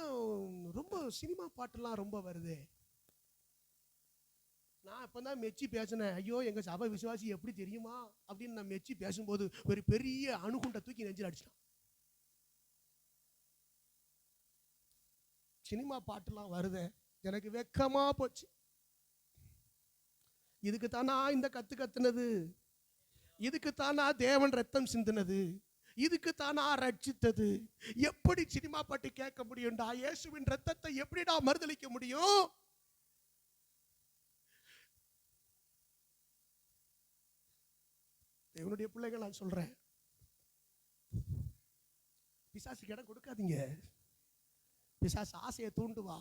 [SPEAKER 1] ரொம்ப சினிமா பாட்டுலாம் ரொம்ப வருது. நான் இப்பதான் மெச்சி பேசினேன். ஐயோ, எங்க சபை விசுவாசி எப்படி தெரியுமா அப்படின்னு நான் மெச்சி பேசும்போது ஒரு பெரிய அணுகுண்டை தூக்கி நெஞ்சில் அடிச்சிட்டான். சினிமா பாட்டுலாம் வருது, எனக்கு வெக்கமா போச்சு. இதுக்கு தானா இந்த கத்துனது? இதுக்கு தானா தேவன் ரத்தம் சிந்தினது? இதுக்கு தானா ரட்சித்தது? எப்படி சினிமா பாட்டு கேட்க முடியும்டா? இயேசுவின் ரத்தத்தை எப்படிடா மறுதலிக்க முடியும்? தேவனுடைய பிள்ளைகள் நான் சொல்றேன், பிசாசுக்கு இடம் கொடுக்காதீங்க. பிசாசு ஆசையை தூண்டுவா,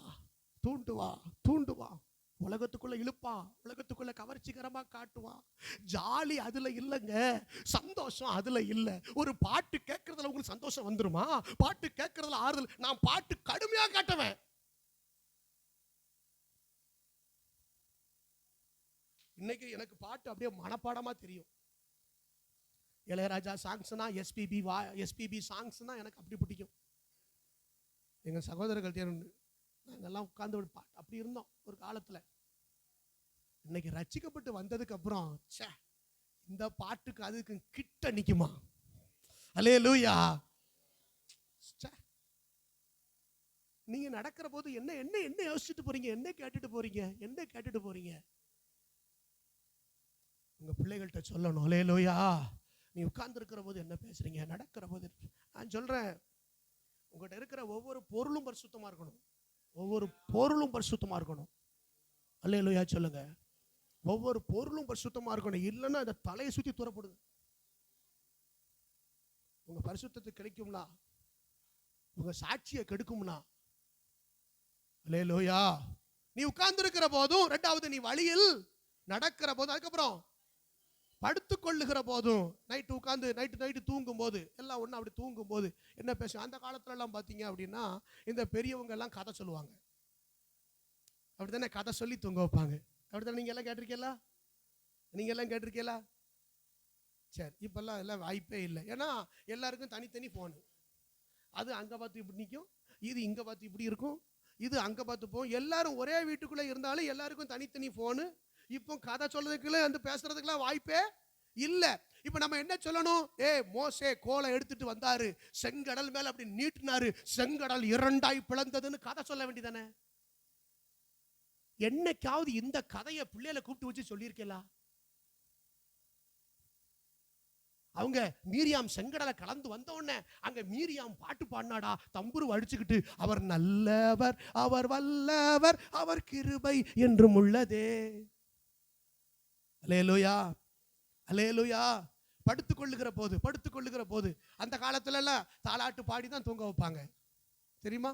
[SPEAKER 1] உலகத்துக்குள்ள இழுப்பான், உலகத்துக்குள்ள கவர்ச்சிகரமா காட்டுவான். ஜாலி அதுல இல்லைங்க, சந்தோஷம் அதுல இல்ல. ஒரு பாட்டு கேட்கறதுல உங்களுக்கு சந்தோஷம் வந்துருமா? பாட்டு கேட்கறதுல ஆறுதல். நான் பாட்டு கடுமையா காட்டுவேன். இன்னைக்கு எனக்கு பாட்டு அப்படியே மனப்பாடமா தெரியும். இளையராஜா சாங்ஸ்னா, எஸ்பிபி சாங்ஸ்னா எனக்கு அப்படி பிடிக்கும். எங்க சகோதரர்கள் நாங்கெல்லாம் உட்கார்ந்து ஒரு பாட்டு அப்படி இருந்தோம் ஒரு காலத்துல. இன்னைக்கு ரட்சிக்கப்பட்டு வந்ததுக்கு அப்புறம் இந்த பாட்டுக்கு அதுக்கு கிட்ட நிக்குமா? அல்லேலூயா. நீங்க நடக்கிற போது என்ன என்ன என்ன யோசிச்சுட்டு போறீங்க? என்ன கேட்டுட்டு போறீங்க? உங்க பிள்ளைகள்கிட்ட சொல்லணும், அல்லேலூயா. நீ உட்கார்ந்து இருக்கிற போது என்ன பேசுறீங்க? நடக்கிற போது நான் சொல்றேன், உங்கள்கிட்ட இருக்கிற ஒவ்வொரு பொருளும் பரிசுத்தமா இருக்கணும். ஒவ்வொரு பொருளும் பரிசுத்தமா இருக்கணும். அல்லேலூயா சொல்லுங்க. ஒவ்வொரு பொருளும் பரிசுத்தமா இருக்கணும். இல்லைன்னா அந்த தலையை சுத்தி தூரப்படுது. உங்க பரிசுத்தத்தை கிடைக்கும்னா, உங்க சாட்சியை கெடுக்கும்னா, அல்லேலூயா. நீ உட்கார்ந்து இருக்கிற போதும், ரெண்டாவது நீ வழியில் நடக்கிற போதும், அதுக்கப்புறம் படுத்துக் கொள்ளுகிற போதும், நைட்டு உட்கார்ந்து நைட்டு தூங்கும் போது எல்லாம் ஒண்ணு அப்படி தூங்கும் போது என்ன பேசும்? அந்த காலத்துல எல்லாம் பாத்தீங்க அப்படின்னா இந்த பெரியவங்க எல்லாம் கதை சொல்லுவாங்க. அப்படித்தானே? கதை சொல்லி தூங்க வைப்பாங்க. அப்படித்தானே? நீங்க எல்லாம் கேட்டிருக்கீங்களா? நீங்க எல்லாம் கேட்டிருக்கீங்களா? சரி, இப்பெல்லாம் எல்லாம் வாய்ப்பே இல்லை. ஏன்னா எல்லாருக்கும் தனித்தனி போனு. அது அங்க பார்த்து இப்படி நிற்கும், இது இங்க பார்த்து இப்படி இருக்கும், இது அங்க பார்த்து போகும். எல்லாரும் ஒரே வீட்டுக்குள்ள இருந்தாலும் எல்லாருக்கும் தனித்தனி போனு. இப்போ கதை சொல்றதுக்குள்ள வந்து பேசுறதுக்குலாம் வாய்ப்பே இல்ல. இப்ப நம்ம என்ன சொல்லணும்? மோசே கோலை எடுத்துட்டு வந்தாரு, செங்கடல் மேல அப்படி நீட்டினாரு, செங்கடல் இரண்டாய் பிளந்ததுன்னு கதை சொல்ல வேண்டியதானே? என்னைக்காவது இந்த கதையை பிள்ளைகளை கூப்பிட்டு வச்சு சொல்லியிருக்கலாம்? அவங்க மீரியாம் செங்கடலை கலந்து வந்த உடனே அங்க மீரியாம் பாட்டு பாடினாடா, தம்புரு அடிச்சுக்கிட்டு, அவர் நல்லவர், அவர் வல்லவர், அவர் கிருபை என்றும் உள்ளதே. அல்லேலூயா, அல்லேலூயா. படுத்துக் கொள்ளுகிற போது அந்த காலத்துல எல்லாம் தாலாட்டு பாடி தான் தூங்க வைப்பாங்க. தெரியுமா?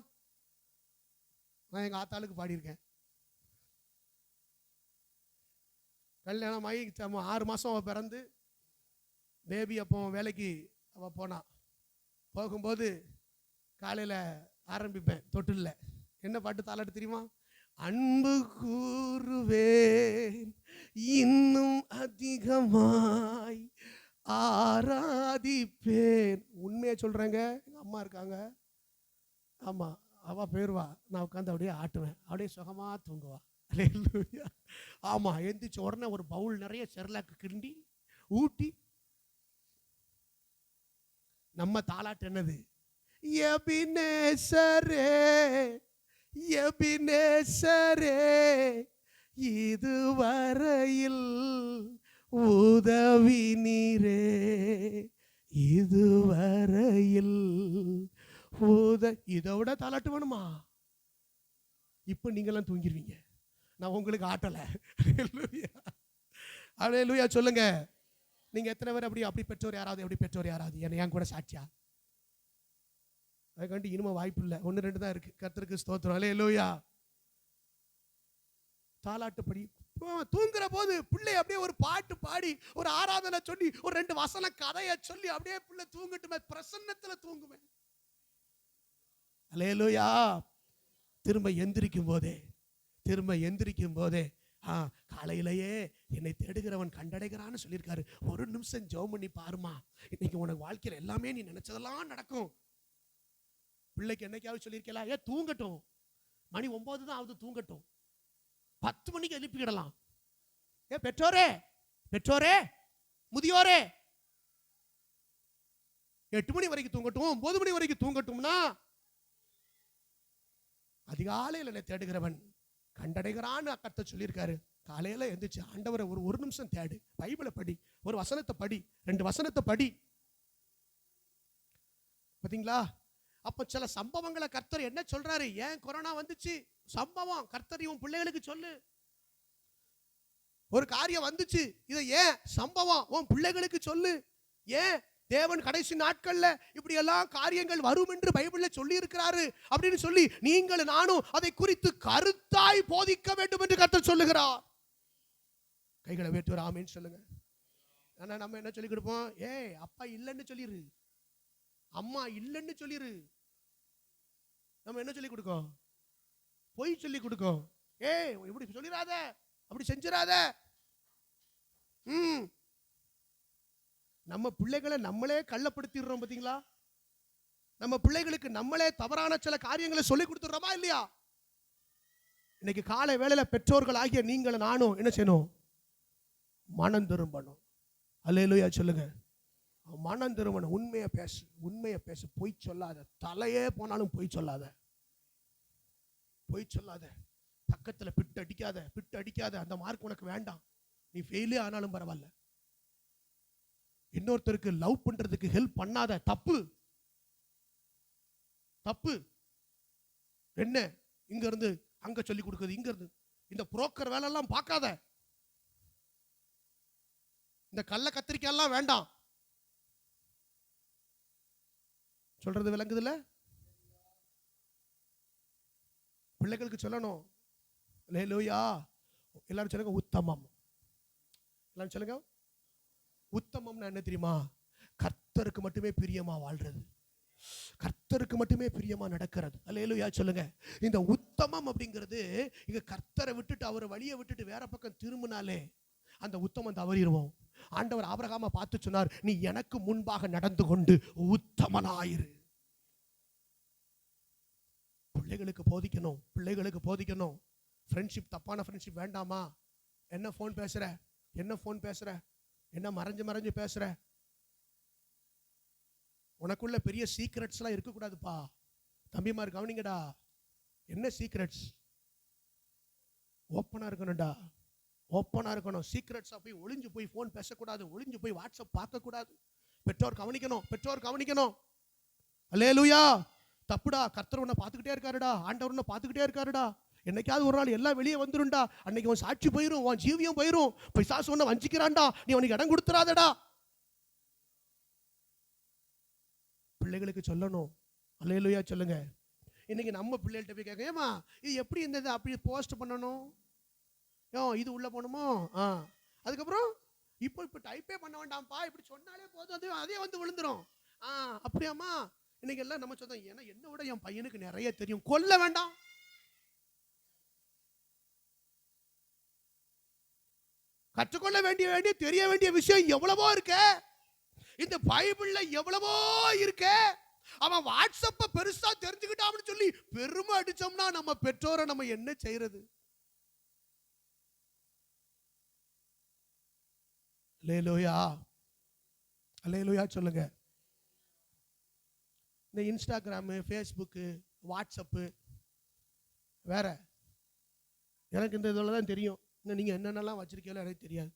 [SPEAKER 1] நான் எங்க ஆத்தாளுக்கு பாடியிருக்கேன். கல்யாணம் ஆகி 6 மாசம் அவ பிறந்து பேபி அப்போ வேலைக்கு அவ போனா. போகும்போது காலையில ஆரம்பிப்பேன் தொட்டில்ல. என்ன பாட்டு தாலாட்டு தெரியுமா? அன்பு கூறுவேன் இன்னும் அதிகமாய் ஆராதிப்பேன். உண்மையை சொல்றேங்க. எங்க அம்மா இருக்காங்க. ஆமா, அவ போயிருவா, நான் உட்காந்து அப்படியே ஆட்டுவேன், அப்படியே சுகமா தூங்குவா. ஆமா, எந்திரிச்ச உடனே ஒரு பவுல் நிறைய செர்லாக்கு கிண்டி ஊட்டி. நம்ம தாலாட்டு என்னது? எபினேசரே, எபினேசரே, இதுவரையில் உதவி நீரே, இதுவரையில் இதை விட தாலாட்டு வேணுமா? இப்ப நீங்கெல்லாம் தூங்கிடுவீங்க, நான் உங்களுக்கு ஆட்டல. அல்லேலூயா சொல்லுங்க. நீங்க எத்தனை பேர் அப்படி பெற்றோர் யாராவது, எப்படி பெற்றோர் யாராவது என் கூட சாட்சியா? அதுக்காண்டி இனிமே வாய்ப்பு இல்லை, 1-2 தான் இருக்கு. கர்த்தருக்கு ஸ்தோத்திரம். அல்லேலூயா. தாலாட்டு படி தூங்குற போது பிள்ளை அப்படியே ஒரு பாட்டு பாடி, ஒரு ஆராதனை சொல்லி, ஒரு 2 வசன கதையை சொல்லி அப்படியே பிள்ளை தூங்கிட்டுமே, பிரசன்னத்துல தூங்குமே. அல்லேலூயா. திரும்ப எந்திரிக்கும் போதே காலையிலேயே என்னை தேடுகிறவன் கண்டடைகிறான்னு சொல்லியிருக்காரு. 1 நிமிஷம் ஜெபம் பண்ணி பாருமா, இன்னைக்கு உனக்கு வாழ்க்கையில் எல்லாமே நீ நினைச்சதெல்லாம் நடக்கும். பிள்ளைக்கு என்னைக்காவது சொல்லியிருக்கலாம், தூங்கட்டும், மணி 9 தான் ஆகுது, தூங்கட்டும், 10 மணிக்கு எழுப்பிக்கிடலாம். பெற்றோரே முதியோரே, 8 மணி வரைக்கும் தூங்கட்டும், 9 மணி வரைக்கும் தூங்கட்டும்னா, அதிகாலையில் என்னை தேடுகிறவன் கண்டடைகிறான்னு கர்த்தர் சொல்லியிருக்காரு. காலையில எந்திரிச்சு ஆண்டவரை ஒரு நிமிஷம் தேடு, பைபிளை படி, ஒரு வசனத்தை படி, 2 வசனத்தை படி. பாத்தீங்களா? அப்ப சில சம்பவங்களை கர்த்தர் என்ன சொல்றாரு? ஏன் கொரோனா வந்துச்சு? சம்பவம். கர்த்தர் உன் பிள்ளைகளுக்கு சொல்லு. ஒரு காரியம் வந்துச்சு, இதை ஏன் சம்பவம் உன் பிள்ளைகளுக்கு சொல்லு. ஏன் தேவன் கடைசி நாட்கள்ல இப்படி எல்லாம் காரியங்கள் வரும் என்று பைபிள்ல சொல்லி இருக்கிறாரு அப்படின்னு சொல்லி நீங்கள் நானும் அதை குறித்து கருத்தாய் போதிக்க வேண்டும் என்று கர்த்தர் சொல்லுகிறார். கைகளை வேட்டு ஆமென் சொல்லுங்க. ஆனா நம்ம என்ன சொல்லி கொடுப்போம்? அப்பா இல்லைன்னு சொல்லிரு, அம்மா இல்லைன்னு சொல்லிரு. நம்ம என்ன சொல்லி கொடுக்கோம்? பொய் சொல்லி கொடுக்கோம். இப்படி சொல்லிடாத, அப்படி செஞ்சிடாத. நம்ம பிள்ளைகளை நம்மளே கள்ளப்படுத்திடுறோம். பாத்தீங்களா? நம்ம பிள்ளைகளுக்கு நம்மளே தவறான சில காரியங்களை சொல்லி கொடுத்துடுறோமா இல்லையா? இன்னைக்கு காலை வேளையில பெற்றோர்கள் ஆகிய நீங்கள் நானும் என்ன செய்யணும்? மனம் திரும்பணும். அல்லேலூயா சொல்லுங்க. மனம் திரும்பணும். உண்மையை பேசு, பொய் சொல்லாத. தலையே போனாலும் பொய் சொல்லாத. பக்கத்துல பிட்டு அடிக்காத. அந்த மார்க் உனக்கு வேண்டாம், நீ ஃபெயிலே ஆனாலும் பரவாயில்ல. இன்னொருத்தருக்கு லவ் பண்றதுக்கு ஹெல்ப் பண்ணாத. தப்பு. என்ன இங்க இருந்து அங்க சொல்லி கொடுக்குறது, இங்க இருந்து இந்த புரோக்கர் வேலை எல்லாம் பார்க்காத. இந்த கள்ள கத்திரிக்காய் எல்லாம் வேண்டாம். சொல்றது விளங்குதுல? பிள்ளைகளுக்கு சொல்லணும். அல்லேலூயா. எல்லாரும் சொல்லுங்க உத்தமம். எல்லாரும் சொல்லுங்க உத்தமம்னா என்ன தெரியுமா? கர்த்தருக்கு மட்டுமே பிரியமா வாழ்றது, கர்த்தருக்கு மட்டுமே பிரியமா நடக்கிறது. அல்லேலூயா சொல்லுங்க. இந்த உத்தமம் அப்படிங்கிறது இங்க கர்த்தரை விட்டுட்டு அவரை வழியை விட்டுட்டு வேற பக்கம் திரும்பினாலே அந்த உத்தமம் தவறிடுவோம். ஆண்டவர் ஆபிரகாமை பார்த்து சொன்னார், நீ எனக்கு முன்பாக நடந்து கொண்டு உத்தமனாயிரு. பிள்ளைகளுக்கு போதிக்கணும், பிள்ளைகளுக்கு போதிக்கணும். ஃப்ரெண்ட்ஷிப், தப்பான ஃப்ரெண்ட்ஷிப் வேண்டாமா? என்ன ஃபோன் பேசுற, என்ன ஃபோன் பேசுற, என்ன மறைஞ்சு மறைஞ்சு பேசுற? உனக்குள்ள பெரிய சீக்ரெட்ஸ்லாம் இருக்கக்கூடாதுப்பா. தம்பிமார் கவனிங்கடா. என்ன சீக்ரெட்ஸ்? ஓப்பனா இருக்கணும்டா, ஓப்பனா இருக்கணும். சீக்ரெட்ஸா போய் ஒளிஞ்சு போய் ஃபோன் பேசக்கூடாது, ஒளிஞ்சு போய் வாட்ஸ்அப் பார்க்கக்கூடாது. பெற்றோர் கவனிக்கணும், பெற்றோர் கவனிக்கணும். அல்லேலூயா. தப்புடா. கர்த்தர் உன்னை பார்த்துக்கிட்டே இருக்காருடா, ஆண்டவர் உன்னை பார்த்துக்கிட்டே இருக்காருடா. என்னைக்காவது ஒரு நாள் எல்லாம் வெளியே வந்துரும்டா. அன்னைக்கு உன் சாட்சி போயிரும், உன் ஜீவியம் போயிரும். பிசாசு உன்னை வஞ்சிக்கிறான்டா, நீ அவனுக்கு இடம் கொடுத்துறாதடா. பிள்ளைகளுக்கு சொல்லணும். அல்லேலூயா சொல்லுங்க. இன்னைக்கு நம்ம பிள்ளைகள்கிட்ட போய் கேட்க, ஏமா இது எப்படி இருந்தது, அப்படி போஸ்ட் பண்ணணும், இது உள்ள போகணுமோ, அதுக்கப்புறம் இப்போ டைப்பே பண்ண வேண்டாம்ப்பா, இப்படி சொன்னாலே போதும், அதே வந்து விழுந்துரும். அப்படியாம்மா? இன்னைக்கு எல்லாம் நம்ம சொன்னோம், ஏன்னா என்ன விட என் பையனுக்கு நிறைய தெரியும், கொல்ல வேண்டாம். கற்றுக்கொள்ள வேண்டிய தெரிய வேண்டிய விஷயம் எவ்வளவோ இருக்கு. இந்த பைபிள்ல எவ்வளவோ இருக்கு. அவன் வாட்ஸ்அப்ப பெருசா தெரிஞ்சுக்கிட்டான்னு சொல்லி பெருமை அடிச்சோம்னா நம்ம பெற்றோரை நம்ம என்ன செய்யறது? அல்லேலூயா, அல்லேலூயா சொல்லுங்க. இந்த இன்ஸ்டாகிராமு, ஃபேஸ்புக்கு, வாட்ஸ்அப்பு வேற, எனக்கு இந்த இதில் தான் தெரியும். இன்னும் நீங்கள் என்னென்னலாம் வச்சிருக்கீங்களோ எனக்கு தெரியாது.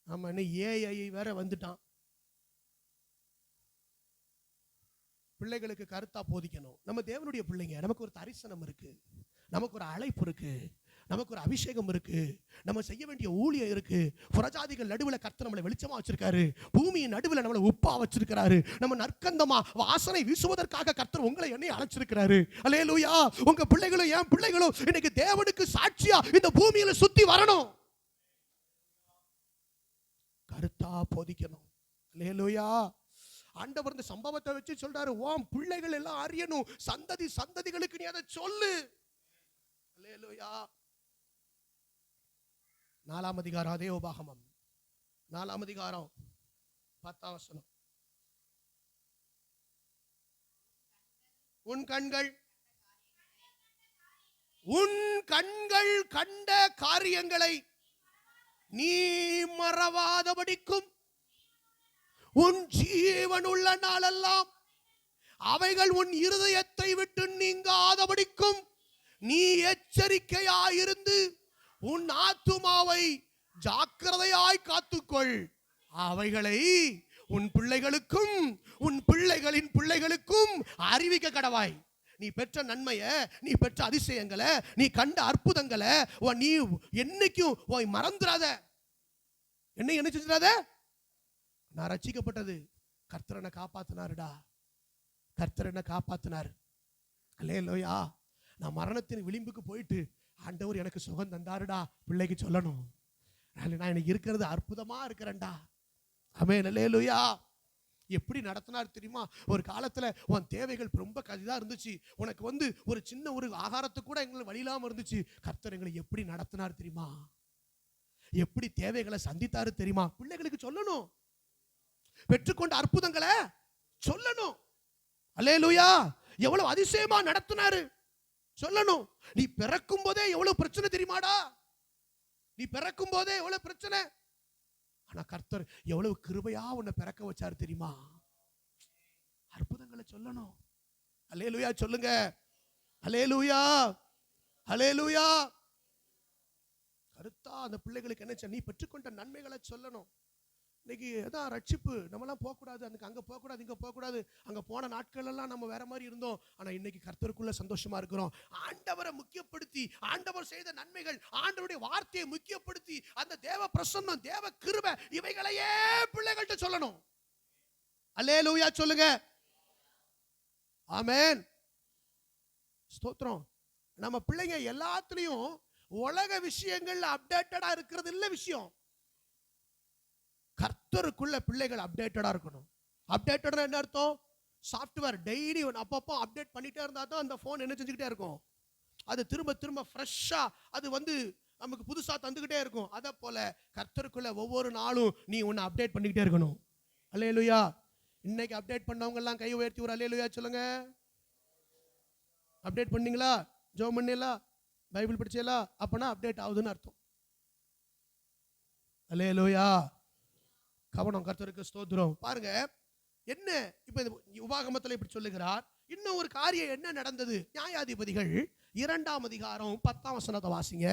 [SPEAKER 1] ஆமாம், இன்னும் ஏஐ வேற வந்துட்டான். பிள்ளைகளுக்கு கருத்தா போதிக்கணும். நம்ம தேவனுடைய பிள்ளைங்க, நமக்கு ஒரு தரிசனம் இருக்கு, நமக்கு ஒரு அழைப்பு இருக்கு, நமக்கு ஒரு அபிஷேகம் இருக்கு, நம்ம செய்ய வேண்டிய ஊழியம் இருக்கு. புறஜாதிகள் நடுவில் கர்த்தர் நம்மளை வெளிச்சமா வச்சிருக்காரு, பூமியின் நடுவில் நம்மளை உப்பா வச்சிருக்காரு, நம்ம நற்கந்தமா வாசனை வீசுவதற்காக கர்த்தர் உங்களை என்னை அழைச்சிருக்கிறாரு. அல்லேலூயா. உங்க பிள்ளைகளும் என் பிள்ளைகளும் இன்னைக்கு தேவனுக்கு சாட்சியா இந்த பூமியில சுத்தி வரணும். கருத்தா போதிக்கணும். அல்லேலூயா. ஆண்டவர் இந்த சம்பவத்தை வச்சு சொல்றாரு, ஓம் பிள்ளைகள் எல்லாம் அறியணும், சந்ததி சந்ததிகளுக்கு நீ அதை சொல்லு. அல்லேலூயா. 4ஆம் அதிகாரம், அதே உபாகமம் 4ஆம் அதிகாரம் 10ஆம் வசனம். உன் கண்கள் கண்ட காரியங்களை நீ மறவாதபடிக்கும் உன் ஜீவன் உள்ள நாளெல்லாம் அவைகள் உன் இருதயத்தை விட்டு நீங்காதபடிக்கும் நீ எச்சரிக்கையாயிருந்து உன் ஆத்துமாவை ஜாக்கிரதையாய் காத்துக்கொள். அவைகளை உன் பிள்ளைகளுக்கும் உன் பிள்ளைகளின் பிள்ளைகளுக்கும் அறிவிக்க கடவாய். நீ பெற்ற நன்மையை, நீ பெற்ற அதிசயங்களை, நீ கண்ட அற்புதங்களை நீ என்னைக்கும் மறந்துடாத. என்ன செஞ்சிடாத? நான் ரட்சிக்கப்பட்டது, கர்த்தர் என்னை காப்பாத்தினாருடா, கர்த்தர் என்னை காப்பாத்தினார். அல்லேலூயா. நான் மரணத்தின் விளிம்புக்கு போயிட்டு ஆண்டவர் எனக்கு சுகம் தந்தாருடா, பிள்ளைக்கு சொல்லணும், நான் எனக்கு இருக்கிறது அற்புதமா இருக்கிறேன்டா. ஆமென். அல்லேலூயா. எப்படி நடத்தினார் தெரியுமா? ஒரு காலத்துல உன் தேவைகள் ரொம்ப கதிதா இருந்துச்சு, உனக்கு ஒரு சின்ன ஒரு ஆகாரத்துக்கு கூட எங்களுக்கு வழி இல்லாம இருந்துச்சு. கர்த்தர் எங்களை எப்படி நடத்தினார் தெரியுமா? எப்படி தேவைகளை சந்தித்தாரு தெரியுமா? பிள்ளைகளுக்கு சொல்லணும், பெற்றுக்கொண்ட அற்புதங்களை சொல்லணும். அல்லேலூயா. எவ்வளவு அதிசயமா நடத்தினாரு சொல்லணும். நீ பிறக்கும் போதே எவ்வளவு பிரச்சனை தெரியுமாடா? நீ பிறக்கும் போதே எவ்வளவு பிரச்சனை, ஆனா கர்த்தர் எவ்வளவு கிருபையா உன்னை பிறக்க வச்சாரு தெரியுமா? அற்புதங்களை சொல்லணும். அல்லேலூயா சொல்லுங்க. அல்லேலூயா, அல்லேலூயா. கருத்தா அந்த பிள்ளைகளுக்கு என்ன, நீ பெற்றுக்கொண்ட நன்மைகளை சொல்லணும். இன்னைக்கு அதான் ரட்சிப்பு, நம்மலாம் போகக்கூடாது, அதுக்கு அங்கே போகக்கூடாது, இங்கே போகக்கூடாது, அங்கே போன நாட்கள் எல்லாம் நம்ம வேற மாதிரி இருந்தோம். ஆனால் இன்னைக்கு கர்த்தருக்குள்ள சந்தோஷமா இருக்கிறோம். ஆண்டவரை முக்கியப்படுத்தி, ஆண்டவர் செய்த நன்மைகள், ஆண்டவருடைய வார்த்தையை முக்கியப்படுத்தி, அந்த தேவ பிரசன்னம், தேவ கிருபை, இவைகளையே பிள்ளைகள்கிட்ட சொல்லணும். அல்லேலூயா சொல்லுங்க. ஆமென். ஸ்தோத்திரம். நம்ம பிள்ளைங்க எல்லாத்துலயும் உலக விஷயங்கள்ல அப்டேட்டடா இருக்கிறது இல்ல விஷயம். கர்த்தருக்குள்ள பிள்ளைகள் அப்டேட்டடா இருக்கணும். அப்டேட்டடா என்ன அர்த்தம்? சாஃப்ட்வேர் டெய்லி அப்பப்போ அப்டேட் பண்ணிட்டே இருந்தா தான் அந்த போன் என்ன செஞ்சுக்கிட்டே இருக்கும், அது திரும்ப திரும்ப ஃப்ரெஷ்ஷா அது வந்து நமக்கு புதுசா தந்துகிட்டே இருக்கும். அத போல கர்த்தருக்குள்ள ஒவ்வொரு நாளும் நீ உன்னை அப்டேட் பண்ணிக்கிட்டே இருக்கணும். அல்லேலூயா. இன்னைக்கு அப்டேட் பண்ணவங்க எல்லாம் கை உயர்த்தி ஒரு அல்லேலூயா சொல்லுங்க. அப்டேட் பண்ணீங்களா? ஜெபம் பண்ணீங்களா? பைபிள் படிச்சீங்களா? அப்பனா அப்டேட் ஆகுதுன்னு அர்த்தம். அல்லேலூயா. கவனம். கர்த்தருக்கு ஸ்தோத்திரம். பாருங்க என்ன இப்ப உபாகமத்தில் இப்படி சொல்லுகிறார். இன்னும் ஒரு காரியம் என்ன நடந்தது? நியாயாதிபதிகள் 2ஆம் அதிகாரம் 10ஆம் வசனத்தை வாசிங்க.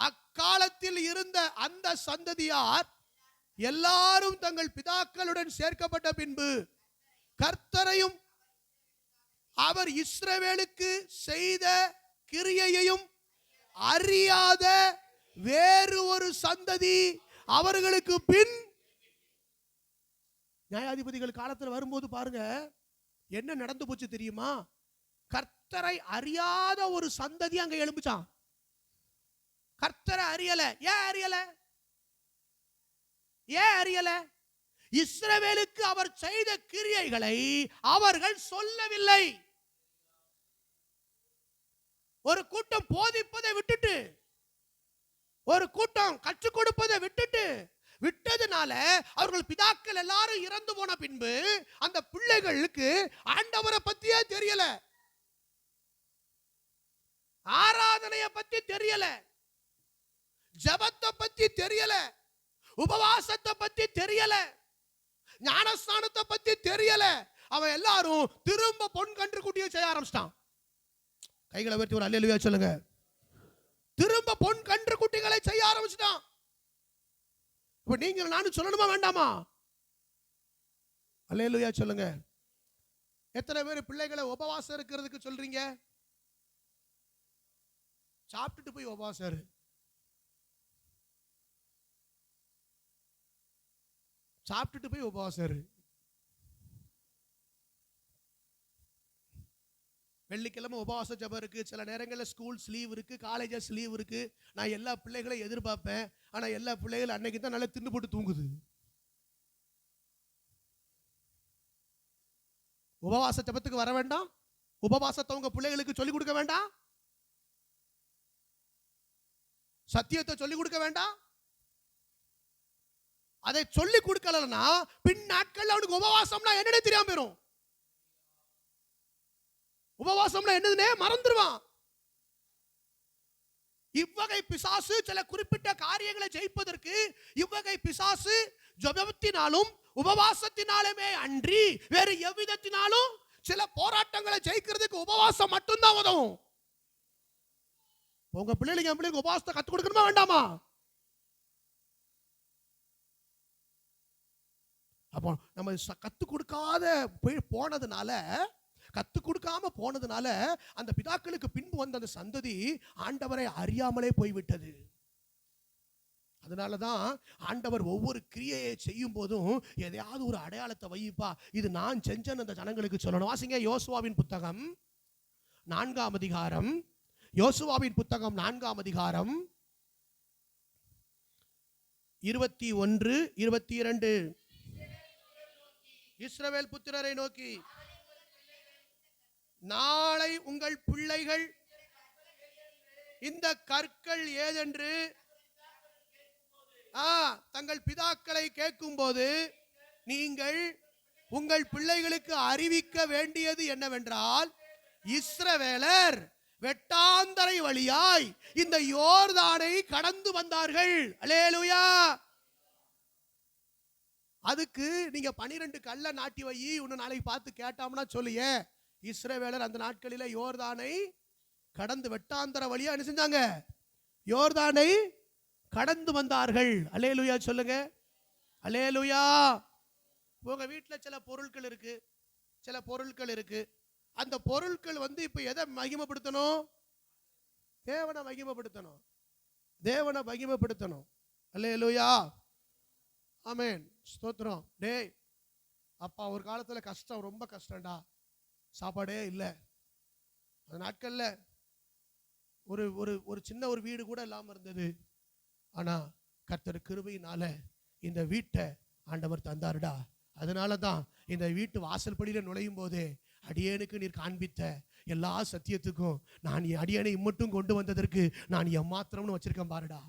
[SPEAKER 1] அக்காலத்தில் இருந்த அந்த சந்ததியார் எல்லாரும் தங்கள் பிதாக்களுடன் சேர்க்கப்பட்ட பின்பு கர்த்தரையும் அவர் இஸ்ரவேலுக்கு செய்த கிரியையையும் அறியாத வேறு ஒரு சந்ததி அவர்களுக்கு பின். நியாயாதிபதிகள் காலத்தில் வரும்போது பாருங்க என்ன நடந்து போச்சு தெரியுமா? கர்த்தரை அறியாத ஒரு சந்ததி அங்க எழும்புச்சான். கர்த்தரை அறியல. ஏன் அறியல? ஏன் அறியல? இஸ்ரவேலுக்கு அவர் செய்த கிரியைகளை அவர்கள் சொல்லவில்லை. ஒரு கூட்டம் போதிப்பதை விட்டுட்டு, ஒரு கூட்டம் கற்றுக் கொடுப்பதை விட்டதுனால அவர்கள் பிதாக்கள் எல்லாரும் இறந்து போன பின்பு அந்த பிள்ளைகளுக்கு ஆண்டவரை பத்தியே தெரியல, ஆராதனையை பத்தி தெரியல, ஜெபத்தை பத்தி தெரியல, உபவாசத்தை பத்தி தெரியல, ஞானஸ்நானத்தை பத்தி தெரியல. அவன் எல்லாரும் திரும்ப பொன் கன்று குட்டியை செய்ய ஆரம்பிச்சிட்டான். கைகளை உயர்த்தி ஒரு அல்லேலூயா சொல்லுங்க. திரும்ப பொன் கன்று குட்டிகளை செய்ய ஆரம்பிச்சிட்டான். இப்ப நீங்க நானும் சொல்லணுமா வேண்டாமா? அல்லேலூயா சொல்லுங்க. எத்தனை பேர் பிள்ளைகளை உபவாசம் இருக்கிறதுக்கு சொல்றீங்க? சாப்பிட்டுட்டு போய் உபவாசம் இரு. சாப்பிட்டுட்டு போய் உபவாசம் இரு. வெள்ளிக்கிழமை உபவாச ஜெபம் இருக்கு. சில நேரங்களில் ஸ்கூல்ஸ் லீவ் இருக்கு, காலேஜஸ் லீவ் இருக்கு. நான் எல்லா பிள்ளைகளையும் எதிர்பார்ப்பேன். ஆனா எல்லா பிள்ளைகளும் அன்னைக்கு தான் நல்லா தின்னு போட்டு தூங்குது. உபவாச ஜெபத்துக்கு வர வேண்டாம்? உபவாசத்தை உங்க பிள்ளைகளுக்கு சொல்லிக் கொடுக்க வேண்டாம்? சத்தியத்தை சொல்லிக் கொடுக்க வேண்டாம்? அதை சொல்லிக் கொடுக்கலன்னா பின் நாட்கள் அவனுக்கு உபவாசம்னா என்னன்னே தெரியாம போயிடும். உபவாசம்னா என்னதுன்னே மறந்துடுவான். இவ்வகை பிசாசு சில குறிப்பிட்ட காரியங்களை ஜெயிப்பதற்கு இவ்வகை பிசாசு ஜெபத்தினாலும் உபவாசத்தினாலுமே அன்றி வேறு எவ்விதத்தினாலும் சில போராட்டங்களை ஜெயிக்கிறதுக்கு உபவாசம் மட்டும்தான் உதவும். உங்க பிள்ளைகளுக்கு உபவாசத்தை கற்றுக் கொடுக்கணுமா வேண்டாமா? அப்போ நம்ம கற்றுக் கொடுக்காத கற்றுக் கொடுக்காம போனதுனால அந்த பிதாக்களுக்கு பின்பு வந்த அந்த சந்ததி ஆண்டவரை அறியாமலே போய்விட்டது. அதனாலதான் ஆண்டவர் ஒவ்வொரு கிரியையை செய்யும் போதும் எதையாவது ஒரு அடையாளத்தை வைப்பா, இது நான் செஞ்சேன்னு அந்த ஜனங்களுக்கு சொல்லணும். வாசிங்க யோசுவாவின் புத்தகம் 4ஆம் அதிகாரம். யோசுவாவின் புத்தகம் 4ஆம் அதிகாரம் 21, 22. இஸ்ரவேல் புத்திரரை நோக்கி, நாளை உங்கள் பிள்ளைகள் இந்த கற்கள் ஏதென்று தங்கள் பிதாக்களை கேட்கும்போது நீங்கள் உங்கள் பிள்ளைகளுக்கு அறிவிக்க வேண்டியது என்னவென்றால், இஸ்ரவேலர் வெட்டாந்தரை வழியாய் இந்த யோர்தானை கடந்து வந்தார்கள். அல்லேலூயா. அதுக்கு நீங்க 12 கல்ல நாட்டி வை, இன்னும் நாளைக்கு பார்த்து கேட்டோம்னா சொல்லியே, இஸ்ரவேலர் அந்த நாட்களில யோர்தானை கடந்து வெட்டாந்தர வழியா என்ன செஞ்சாங்க? யோர்தானை கடந்து வந்தார்கள். அல்லேலூயா சொல்லுங்க. அல்லேலூயா. உங்க வீட்டுல சில பொருட்கள் இருக்கு, சில பொருட்கள் இருக்கு. அந்த பொருட்கள் இப்ப எதை மகிமைப்படுத்தணும்? தேவனை மகிமைப்படுத்தணும், தேவனை மகிமைப்படுத்தணும். அல்லேலூயா. ஆமென். ஸ்தோத்திரம். டேய் அப்பா ஒரு காலத்துல கஷ்டம், ரொம்ப கஷ்டம்டா, சாப்பாடே இல்லை. அந்த நாட்கள்ல ஒரு ஒரு ஒரு சின்ன ஒரு வீடு கூட இல்லாம இருந்தது. ஆனா கர்த்தர் கிருபையினால இந்த வீட்டை ஆண்டவர் தந்தாருடா. அதனாலதான் இந்த வீட்டு வாசல் படியில நுழையும் போதே அடியேனுக்கு நீர் காண்பித்த எல்லா சத்தியத்துக்கும் நான் அடியேனை மட்டும் கொண்டு வந்ததற்கு நான் எம்மாத்திரம்னு வச்சிருக்கேன் பாருடா.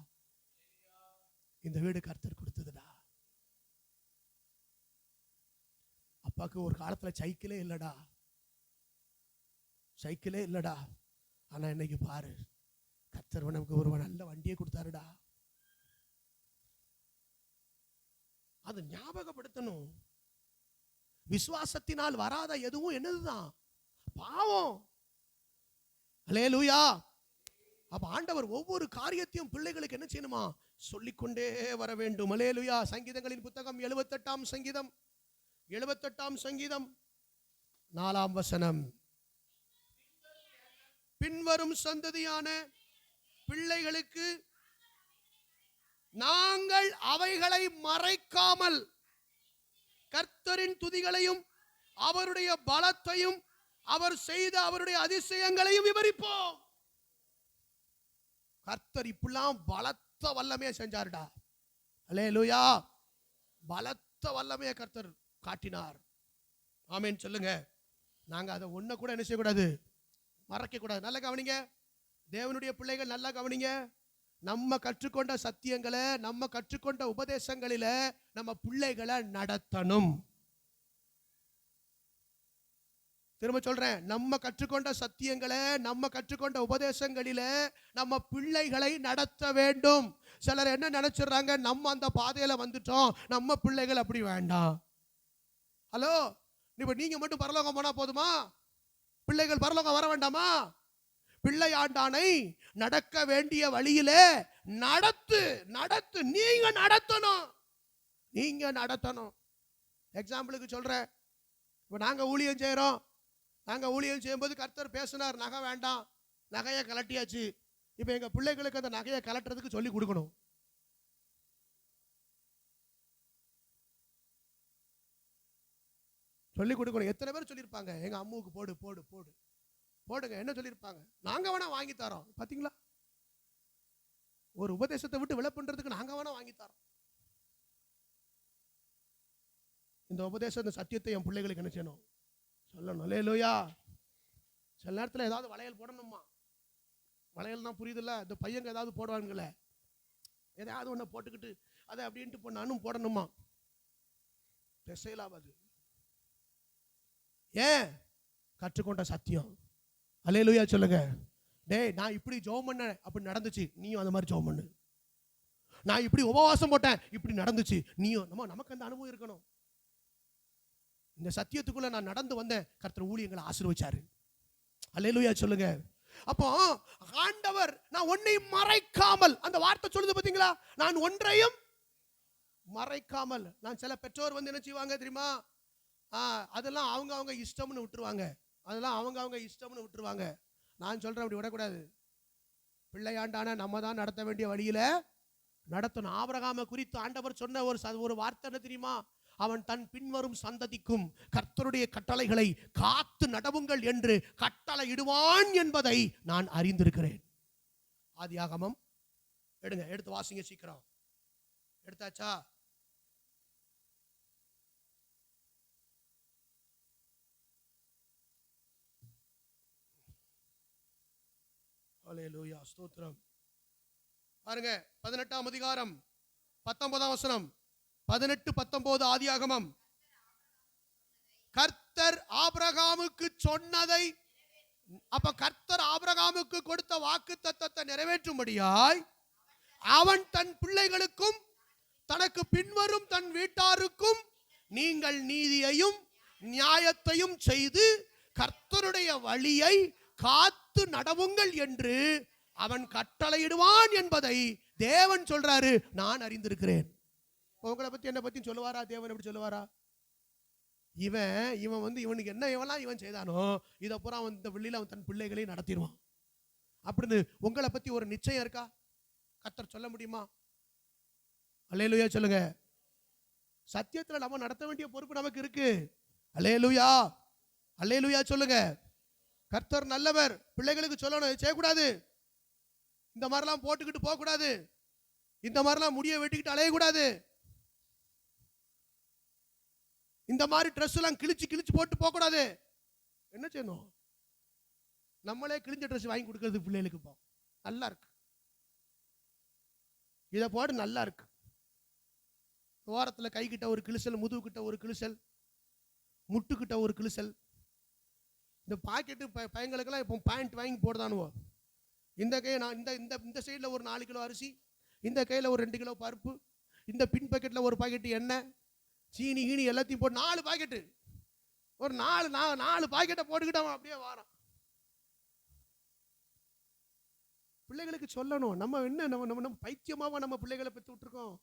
[SPEAKER 1] இந்த வீடு கர்த்தர் கொடுத்ததுடா. அப்பாக்கு ஒரு காலத்துல சைக்கிளே இல்லடா, சைக்கிளே இல்லடா. ஆனா இன்னைக்கு பாரு, கர்த்தர் நமக்கு ஒரு நல்ல வண்டியை கொடுத்தாருடா. அது ஞாபகப்படுத்தணும். விசுவாசத்தினால் வராத எதுவும் என்னதுதான்? பாவம். அல்லேலூயா. அப்ப ஆண்டவர் ஒவ்வொரு காரியத்தையும் பிள்ளைகளுக்கு என்ன செய்யணுமா? சொல்லிக்கொண்டே வர வேண்டும். அல்லேலூயா. சங்கீதங்களின் புத்தகம் 78ஆம் சங்கீதம் 78ஆம் சங்கீதம் 4ஆம் வசனம். பின்வரும் சந்ததியான பிள்ளைகளுக்கு நாங்கள் அவைகளை மறைக்காமல் கர்த்தரின் துதிகளையும் அவருடைய பலத்தையும் அவர் செய்த அவருடைய அதிசயங்களையும் விவரிப்போம். கர்த்தர் இப்படிலாம் பலத்த வல்லமையை செஞ்சாருடா. அல்லேலூயா. பலத்த வல்லமையை கர்த்தர் காட்டினார். ஆமென் சொல்லுங்க. நாங்க அதை ஒண்ணு கூட என்ன செய்யக்கூடாது? மறைக்க கூடாது. நல்லா கவனிங்க தேவனுடைய பிள்ளைகள், நல்லா கவனிங்க. நம்ம கற்றுக்கொண்ட சத்தியங்களை, நம்ம கற்றுக்கொண்ட உபதேசங்களில நம்ம பிள்ளைகளை நடத்தணும். திரும்ப சொல்றேன், நம்ம கற்றுக்கொண்ட சத்தியங்களை, நம்ம கற்றுக்கொண்ட உபதேசங்களில நம்ம பிள்ளைகளை நடத்த வேண்டும். சிலர் என்ன நினைச்சிடறாங்க, நம்ம அந்த பாதையில வந்துட்டோம், நம்ம பிள்ளைகள் அப்படி வேண்டாம். ஹலோ, இப்ப நீங்க மட்டும் பரலோகம் போனா போதுமா? பிள்ளைகள் பரலோகம் வர வேண்டாமா? பிள்ளையாண்டானை நடக்க வேண்டிய வழியிலே நடத்து நடத்து. நீங்க நடத்தணும், நீங்க நடத்தணும். எக்ஸாம்பிளுக்கு சொல்றேன், இப்ப நாங்க ஊழியம் செய்யறோம். நாங்க ஊழியம் செய்யும்போது கர்த்தர் பேசினார், நகை வேண்டாம், நகையை கலட்டியாச்சு. இப்ப எங்க பிள்ளைகளுக்கு அந்த நகையை கலட்டுறதுக்கு சொல்லி கொடுக்கணும். சொல்லி கொடுக்கணும். எத்தனை பேர் சொல்லியிருப்பாங்க, எங்க அம்மாவுக்கு போடு போடு போடு போடுங்க, என்ன சொல்லியிருப்பாங்க? நாங்க வேணா வாங்கி தரோம். பாத்தீங்களா, ஒரு உபதேசத்தை விட்டு விலை பண்றதுக்கு நாங்க வேணா வாங்கி தரோம். இந்த உபதேசம், இந்த சத்தியத்தை என் பிள்ளைகளுக்கு என்ன செய்யணும்? சொல்லணும். அல்லேலூயா. சில நேரத்தில் ஏதாவது வளையல் போடணுமா? வளையல் தான் புரியுதுல்ல, இந்த பையங்க ஏதாவது போடுவாங்கல்ல, ஏதாவது ஒன்று போட்டுக்கிட்டு அதை அப்படின்ட்டு நானும் போடணுமா? பெசையலாவது. ஏன்? கற்றுக்கொண்ட சத்தியம். அல்லேலூயா சொல்லுங்க. டேய், நான் இப்படி ஜெபம் பண்ணேன், அப்படி நடந்துச்சு, நீயும் அந்த மாதிரி ஜெபம் பண்ணு. நான் இப்படி உபவாசம் போட்டேன், இப்படி நடந்துச்சு, நீயும். நமக்கு அந்த அனுபவம் இருக்கணும். இந்த சத்தியத்துக்குள்ள நான் நடந்து வந்தேன், கர்த்தர் ஊழியங்களை ஆசீர்வதிச்சாரு. அல்லேலூயா சொல்லுங்க. அப்போ ஆண்டவர் நான் ஒன்றையும் மறைக்காமல், அந்த வார்த்தை சொல்லுது பாத்தீங்களா, நான் ஒன்றையும் மறைக்காமல். நான் சில பெற்றோர் என்ன செய்வாங்க தெரியுமா? அதெல்லாம் அவங்க இஷ்டம்னு விட்டுருவாங்க. அதெல்லாம் அவங்க இஷ்டம்னு விட்டுருவாங்க. நான் சொல்றேன், அப்படி விடக்கூடாது. பிள்ளையாண்டான நம்ம தான் நடத்த வேண்டிய வழியில நடத்தணும். ஆபிரகாமை குறித்து ஆண்டவர் சொன்ன ஒரு வார்த்தை என்ன தெரியுமா? அவன் தன் பின்வரும் சந்ததிக்கும் கர்த்தருடைய கட்டளைகளை காத்து நடவுங்கள் என்று கட்டளை இடுவான் என்பதை நான் அறிந்திருக்கிறேன். ஆதியாகமம் எடுங்க, எடுத்து வாசிங்க சீக்கிரம். எடுத்தாச்சா? அல்லேலூயா, ஸ்தோத்திரம். பாருங்க, 18ஆம் அதிகாரம் 19ஆம் வசனம். 18-19 ஆதியாகமம். கர்த்தர் ஆபிரகாமுக்கு சொன்னதை, அப்ப கர்த்தர் ஆபிரகாமுக்கு கொடுத்த வாக்குத்தத்தத்தை நிறைவேற்றும்படியாய் அவன் தன் பிள்ளைகளுக்கும் தனக்கு பின்வரும் தன் வீட்டாருக்கும் நீங்கள் நீதியையும் நியாயத்தையும் செய்து கர்த்தருடைய வழியை காத்து நடவுங்கள் என்று அவன் கட்டளையிடுவான் என்பதை தேவன் சொல்றாரு, நான் அறிந்திருக்கிறேன். உங்களை பத்தி என்ன பத்தி சொல்லுவாரா தேவன்? எப்படி சொல்லுவாரா? இவன் வந்து இவனுக்கு என்ன இவன் செய்தானோ இதை பூரா அவன் இந்த வெளியில அவன் தன் பிள்ளைகளையும் நடத்திடுவான் அப்படின்னு உங்களை பத்தி ஒரு நிச்சயம் இருக்கா? கர்த்தர் சொல்ல முடியுமா? அல்லேலூயா சொல்லுங்க. சத்தியத்துல நம்ம நடத்த வேண்டிய பொறுப்பு நமக்கு இருக்கு. அல்லேலூயா, அல்லேலூயா சொல்லுங்க. கர்த்தர் நல்லவர். பிள்ளைகளுக்கு சொல்லணும், செய்யக்கூடாது, இந்த மாதிரிலாம் போட்டுக்கிட்டு போக கூடாது, இந்த மாதிரிலாம் முடிய வெட்டிக்கிட்டு அலையக்கூடாது, இந்த மாதிரி ட்ரெஸ் எல்லாம் கிழிச்சு கிழிச்சு போட்டு போக கூடாது. என்ன செய்யணும்? நம்மளே கிழிஞ்ச ட்ரெஸ் வாங்கி கொடுக்கறது பிள்ளைகளுக்கு. இப்போ நல்லா இருக்கு, இதை போட்டு நல்லா இருக்கு. ஓரத்துல கை கிட்ட ஒரு கிழிசல், முதுகு கிட்ட ஒரு கிழிசல், முட்டுக்கிட்ட ஒரு கிழிசல். இந்த பாக்கெட்டு பையங்களுக்கெல்லாம் இப்போ பேண்ட் வாங்கி போடுதானுவோம். இந்த கையை நான் இந்த சைடில் ஒரு 4 கிலோ அரிசி, இந்த கையில் ஒரு 2 கிலோ பருப்பு, இந்த பின் பாக்கெட்டில் ஒரு பாக்கெட்டு எண்ணெய், சீனி கீனி எல்லாத்தையும் போட்டு 4 பாக்கெட்டு, ஒரு 4 பாக்கெட்டை போட்டுக்கிட்டு அவன் அப்படியே வாரான். பிள்ளைகளுக்கு சொல்லணும். நம்ம என்ன நம்ம பைத்தியமாவா நம்ம பிள்ளைகளை பெற்று விட்டுருக்கோம்?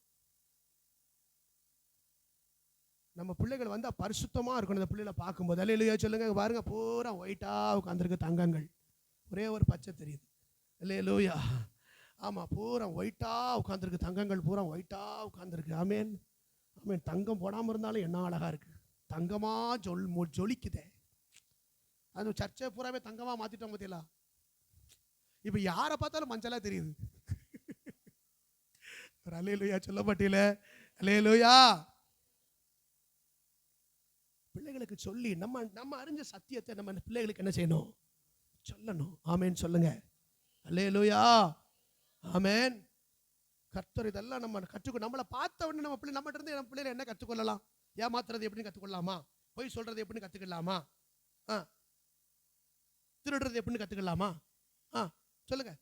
[SPEAKER 1] நம்ம பிள்ளைகள் வந்தா பரிசுத்தமா இருக்கணும். இந்த பிள்ளைகளை பார்க்கும்போது அல்லேலூயா சொல்லுங்க. பாருங்க, பூரா ஒயிட்டா உட்காந்துருக்கு தங்கங்கள், ஒரே ஒரு பச்சை தெரியுது. அல்லேலூயா. ஆமா, பூரா ஒயிட்டா உட்காந்துருக்கு தங்கங்கள், பூரா ஒயிட்டா உட்காந்துருக்கு. ஆமேன், ஆமேன். தங்கம் போடாம இருந்தாலும் என்ன அழகா இருக்கு, தங்கமா ஜொலிக்குதே. அது சர்ச்சை பூராவே தங்கமா மாத்திட்டோம் பார்த்தீங்களா? இப்ப யாரை பார்த்தாலும் மஞ்சளா தெரியுது. அல்லேலூயா சொல்ல மாட்டீல? அல்லேலூயா. பிள்ளைகளுக்கு சொல்லி நம்ம அறிஞ்ச சத்தியத்தை நம்ம பிள்ளைகளுக்கு என்ன செய்யணும்? சொல்லணும். ஆமேன் சொல்லுங்க. அல்லேலூயா, ஆமேன். கர்த்தர் இதெல்லாம் நம்ம கற்றுக்கொள்ள, நம்மளை பார்த்த உடனே நம்ம நம்மகிட்ட இருந்து நம்ம பிள்ளைகளை என்ன கற்றுக்கொள்ளலாம்? ஏமாத்துறது எப்படின்னு கற்றுக்கொள்ளலாமா? பொய் சொல்றது எப்படின்னு கற்றுக்கலாமா? திருடுறது எப்படின்னு கற்றுக்கலாமா? சொல்லுங்க.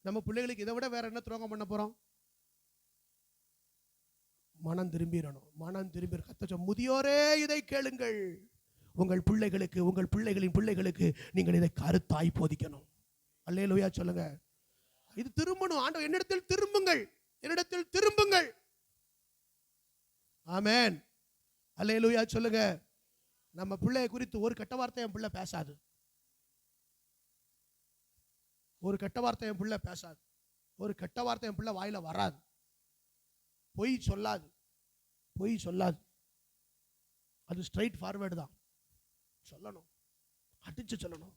[SPEAKER 1] நம்ம பிள்ளைகளுக்கு இதை விட வேற என்ன துரோகம் பண்ண போறோம்? மனம் திரும்பிடணும். மனம் திரும்பி கத்த முதியோரே இதை கேளுங்கள், உங்கள் பிள்ளைகளுக்கு, உங்கள் பிள்ளைகளின் பிள்ளைகளுக்கு நீங்கள் இதை கருத்தாய் போதிக்கணும். அல்லேலூயா சொல்லுங்க. இது திரும்பணும். ஆண்டவர் என்னிடத்தில் திரும்புங்கள், என்னிடத்தில் திரும்புங்கள். ஆமென். அல்லேலூயா சொல்லுங்க. நம்ம பிள்ளையை குறித்து ஒரு கெட்ட வார்த்தை என் பிள்ளை பேசாது, ஒரு கெட்ட வார்த்தை என் பிள்ளை பேசாது, ஒரு கெட்ட வார்த்தை என் பிள்ளை வாயில வராது, பொய் சொல்லாது, பொய் சொல்லாது. அது ஸ்ட்ரைட் ஃபார்வர்டு தான் சொல்லணும், அடிச்சு சொல்லணும்.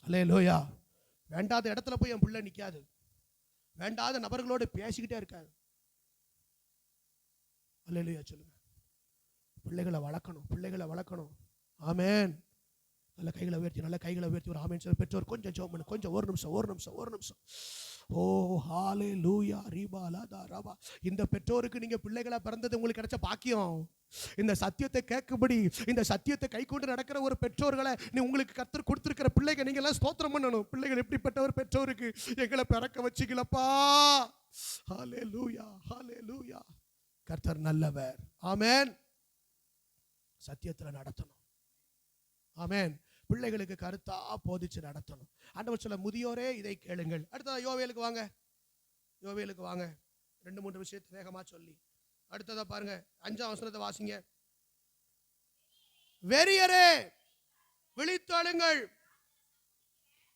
[SPEAKER 1] அல்லேலூயா. வேண்டாத இடத்துல போய் என் பிள்ளை நிற்காது, வேண்டாத நபர்களோடு பேசிக்கிட்டே இருக்காது. அல்லேலூயா சொல்லுங்க. பிள்ளைகளை வளர்க்கணும், பிள்ளைகளை வளர்க்கணும். ஆமென். நல்ல கைகளை உயர்த்தி, நல்ல கைகளை உயர்த்தி ஒரு ஆமென் சொல்ல. பெற்றோர் கொஞ்சம் ஜெபம் பண்ணு, கொஞ்சம் ஒரு நிமிஷம். ஓ ஹalleluya ரிபாலா ரபா. இந்த பெற்றோருக்கு நீங்க பிள்ளைகளா பிறந்தது உங்களுக்கு கிடைச்ச பாக்கியம். இந்த சத்தியத்தை கேட்கும்படி, இந்த சத்தியத்தை கைக்கொண்டு நடக்கிற ஒரு பெற்றோர்களை நீ உங்களுக்கு கர்த்தர் கொடுத்திருக்கிற பிள்ளைங்க நீங்க எல்லாம் ஸ்தோத்திரம் பண்ணணும். பிள்ளைகள் எப்படிப்பட்ட ஒரு பெற்றோருக்கு எங்களை பிறக்க வச்சிங்களப்பா. ஹalleluya, ஹalleluya. கர்த்தர் நல்லவர். ஆமென். சத்தியத்துல நடத்தணும். ஆமென். பிள்ளைகளுக்கு கருத்தா போதிச்சு நடத்தணும். ஆண்டவர் சொல்ல முதியோரே இதை கேளுங்கள். அடுத்ததா யோவேலுக்கு வாங்க, யோவேலுக்கு வாங்க. 2-3 விஷயத்தை வேகமா சொல்லி அடுத்ததா பாருங்க. 5ஆம் வசனத்தை வாசிங்க. வெறியரே விழித்தெழுங்கள்,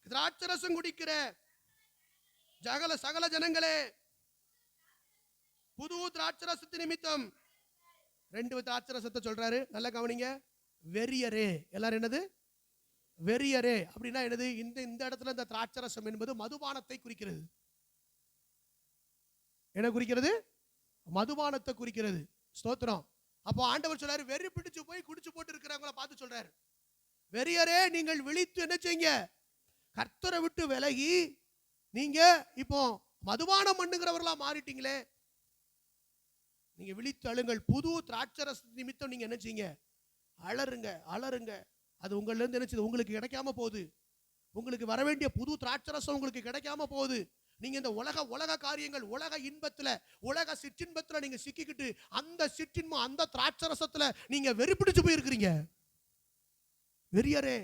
[SPEAKER 1] திராட்சரசம் குடிக்கிற சகல ஜனங்களே, புது திராட்சரசத்து நிமித்தம். 2 திராட்சரசத்தை சொல்றாரு, நல்லா கவனிங்க. வெறியரே, எல்லாரும் என்னது வெறியரே அப்படின்னா என்னது? இந்த இடத்துல இந்த திராட்சரசம் என்பது மதுபானத்தை குறிக்கிறது. என்ன குறிக்கிறது? மதுபானத்தை குறிக்கிறது. ஸ்தோத்திரம். அப்போ ஆண்டவர் சொல்றாரு, வெறி பிடிச்சு போய் குடிச்சு போட்டு இருக்கிறவங்கள பார்த்து சொல்றாரு, வெறியரே நீங்கள் விழித்து என்ன செய்யுங்க? கர்த்தரை விட்டு விலகி நீங்க இப்போ மதுபானம் பண்ணுகிறவர்களா மாறிட்டீங்களே, நீங்க விழித்து அழுங்கள். புது திராட்சரச நிமித்தம் நீங்க என்ன செய்யுங்க? அலறுங்க, அலறுங்க. அது உங்கள்ல இருந்து என்ன செய்யுது? உங்களுக்கு கிடைக்காம போகுது. உங்களுக்கு வர வேண்டிய புது திராட்சரசம் உங்களுக்கு கிடைக்காம போகுது. நீங்க இந்த உலக காரியங்கள், உலக இன்பத்துல, உலக சிற்றின்பத்துல நீங்க சிக்கிக்கிட்டு அந்த சிற்றின்பம், அந்த திராட்சரசத்துல நீங்க வெறி பிடிச்சு போயிருக்கிறீங்க. வெறியரே,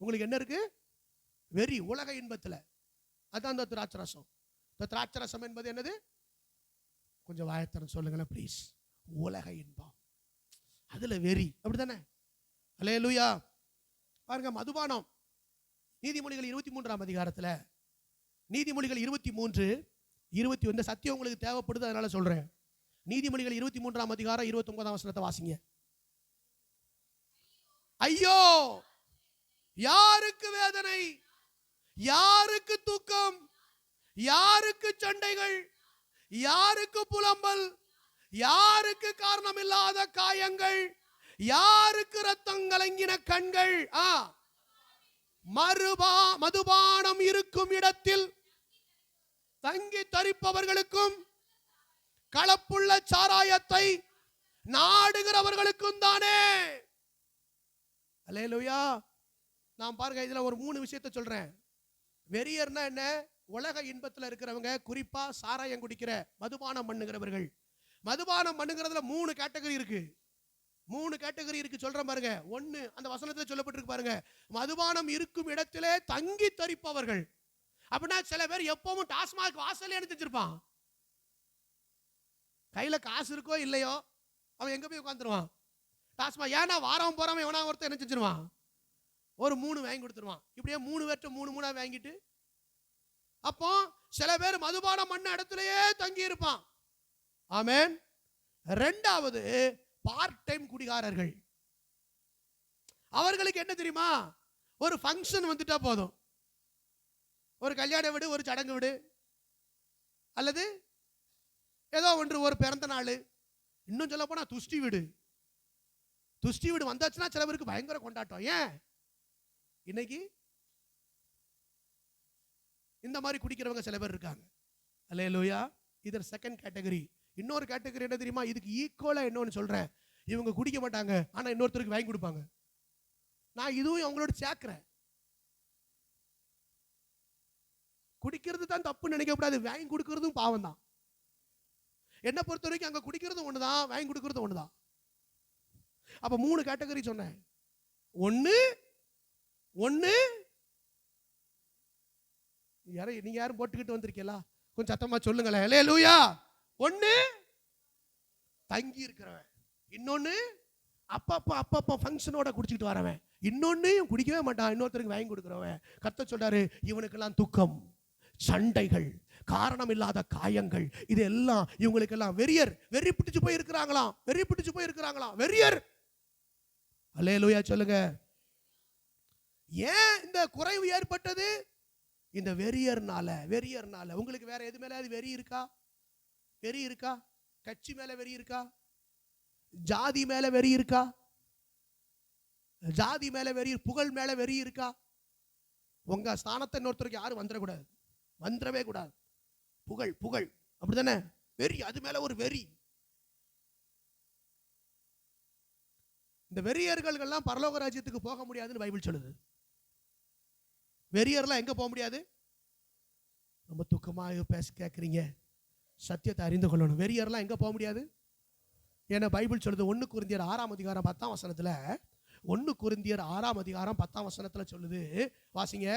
[SPEAKER 1] உங்களுக்கு என்ன இருக்கு? வெறி உலக இன்பத்துல. அதான் இந்த திராட்சரசம். இந்த திராட்சரசம் என்பது என்னது? கொஞ்சம் வாயத்தரம் சொல்லுங்களேன் ப்ளீஸ். உலக இன்பம், அதுல வெறி, அப்படித்தானே? அல்லேலூயா. பாருங்க, மதுபானம். நீதிமொழிகள் 23ஆம் அதிகாரத்துல, நீதிமொழிகள் 23:21. சத்தியம் உங்களுக்கு தேவைப்படுது, அதனால சொல்றேன். நீதிமொழிகள் 23ஆம் அதிகாரம் 29ஆம் வசனத்தை வாசிங்க. ஐயோ, யாருக்கு வேதனை, யாருக்கு துக்கம், யாருக்கு சண்டைகள், யாருக்கு புலம்பல், யாருக்கு காரணம் இல்லாத காயங்கள், யாருக்கு ரத்தம் கலங்கின கண்கள். மதுபானம் இருக்கும் இடத்தில் தங்கி தரிப்பவர்களுக்கும் கலப்புள்ள சாராயத்தை நாடுகிறவர்களுக்கும் தானே. அல்லேலூயா. நான் பாருங்க, இதுல ஒரு 3 விஷயத்தை சொல்றேன். வெறியர்னா என்ன? உலக இன்பத்துல இருக்கிறவங்க, குறிப்பா சாராயம் குடிக்கிற, மதுபானம் பண்ணுகிறவர்கள். மதுபானம் பண்ணுகிறதுல 3 கேட்டகரி இருக்கு. 3 கேட்டகரி இருக்கு, சொல்றேன் பாருங்க. 1, அந்த வசனத்துல சொல்லப்பட்டிருக்கு பாருங்க, மதுபானம் இருக்கும் இடத்திலே தங்கி தரிப்பவர்கள். அப்படின்னா சில பேர் எப்பவும் டாஸ்மாக் வாசல்ல எடுத்து வச்சிருப்பான். கையில காசு இருக்கோ இல்லையோ, அவன் எங்க போய் உட்காந்துருவான்? டாஸ்மாக். ஏன்னா வாரம் போறாம எவனா ஒருத்தர் என்ன செஞ்சிருவான்? ஒரு 3 வாங்கி கொடுத்துருவான். இப்படியே 3 பேர்ட்ட 3 வாங்கிட்டு, அப்போ சில பேர் மதுபானம் பண்ண இடத்திலேயே தங்கி இருப்பான். ஆமென். 2வது, பார்ட் டைம் குடிகாரர்கள். அவர்களுக்கு என்ன தெரியுமா? ஒரு ஃபங்க்ஷன் வந்துட்டா போதும், ஒரு கல்யாண வீடு, ஒரு சடங்கு வீடு, அல்லது ஏதோ ஒன்று, ஒரு பிறந்த நாள், இன்னும் சொல்ல போனா துஷ்டி வீடு. துஷ்டி வீடு வந்தாச்சுன்னா சில பேருக்கு பயங்கர கொண்டாட்டம். ஏன்? இன்னைக்கு இந்த மாதிரி குடிக்கிறவங்க சில பேர் இருக்காங்க. அல்லேலூயா. இது செகண்ட் கேட்டகரி. இன்னொரு கேட்டகரி என்ன தெரியுமா? இதுக்கு ஈக்குவலா இன்னொன்னு சொல்றேன். இவங்க குடிக்க மாட்டாங்க, ஆனா இன்னொருத்தருக்கு வாங்கி கொடுப்பாங்க. நான் இதுவும் அவங்களோட சேர்க்கிறேன். குடிக்கிறது தான் தப்பு நினைக்க கூடாது, வாங்கி கொடுக்கிறதும் பாவம் தான். என்ன பொறுத்த வரைக்கும் அங்க குடிக்கிறது ஒண்ணுதான், வாங்கி கொடுக்கிறது ஒண்ணுதான். அப்ப 3 கேட்டகரி சொன்னேன். ஒன்னு நீங்க யாரும் போட்டுக்கிட்டு வந்திருக்கீங்களா? கொஞ்சம் சத்தமா சொல்லுங்களேன். அல்லேலூயா. 1 தங்கி இருக்கிறவன், இன்னொன்னு அப்பப்ப ஃபங்க்ஷனோட குடிச்சிட்டு வரவன், இன்னொன்னு குடிக்கவே மாட்டான், இன்னொருத்தருக்கு வாங்கி கொடுக்கிறவன். கர்த்தர் சொல்றாரு, இவனுக்கெல்லாம் துக்கம், சண்டைகள், காரணம் இல்லாத காயங்கள், இது எல்லாம் இவங்களுக்கெல்லாம் வெறியர். வெறி பிடிச்சு போய் இருக்கிறாங்களாம், வெறி பிடிச்சு போய் இருக்கிறாங்களாம், வெறியர். அல்லேலூயா சொல்லுங்க. ஏன் இந்த குறைவு ஏற்பட்டது? இந்த வெறியர்னால. வெறியர்னால. உங்களுக்கு வேற எது மேல வெறி இருக்கா? வெறி இருக்கா? கட்சி மேல வெறி இருக்கா? ஜாதி மேல வெறி இருக்கா? ஜாதி மேல வெறி, புகழ் மேல வெறி இருக்கா? உங்க ஸ்தானத்தை இன்னொருத்தருக்கு யாரும் வந்துடக்கூடாது, வந்துடவே கூடாது. புகழ் புகழ் அப்படித்தானே? வெறி, அது மேல ஒரு வெறி. இந்த வெறியர்கள் எல்லாம் பரலோக ராஜ்யத்துக்கு போக முடியாதுன்னு பைபிள் சொல்லுது. வெறியர்லாம் எங்க போக முடியாது? ரொம்ப துக்கமாக பேச கேட்குறீங்க, சத்தியத்தை அறிந்து கொள்ளணும். வெறியர்லாம் எங்க போக முடியாது? ஏன்னா பைபிள் சொல்லுது, 1 கொரிந்தியர் 6ஆம் அதிகாரம் 10ஆம் வசனத்துல, 1 கொரிந்தியர் 6ஆம் அதிகாரம் 10ஆம் வசனத்துல சொல்லுது, வாசிங்க.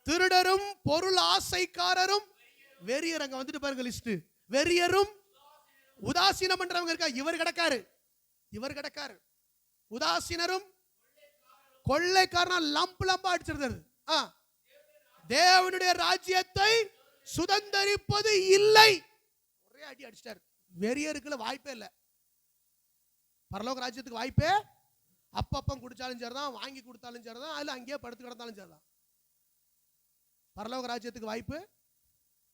[SPEAKER 1] திருடரும் பொருள் ஆசைக்காரரும் வெறியர். அங்க வந்துட்டு பாருங்க லிஸ்ட். வெறியரும் உதாசீனம் பண்றவங்க இருக்கா, இவர் கிடக்காரு, இவர் கிடக்காரு. உதாசீனரும் கொள்ளைக்காரனா லம்பா அடிச்சிருந்தது. தேவனுடைய ராஜ்யத்தை சுதந்தரிப்பது இல்லை. ஒரே அடி அடிச்சிட்டாரு. வெறியருக்குள்ள வாய்ப்பே இல்லை, பரலோக ராஜ்யத்துக்கு வாய்ப்பே. அப்பப்பம் குடிச்சாலும் சரிதான், வாங்கி கொடுத்தாலும் சரிதான், அதுல அங்கேயே படுத்து கிடந்தாலும் சரிதான். பரலோக ராஜ்யத்துக்கு வாய்ப்பு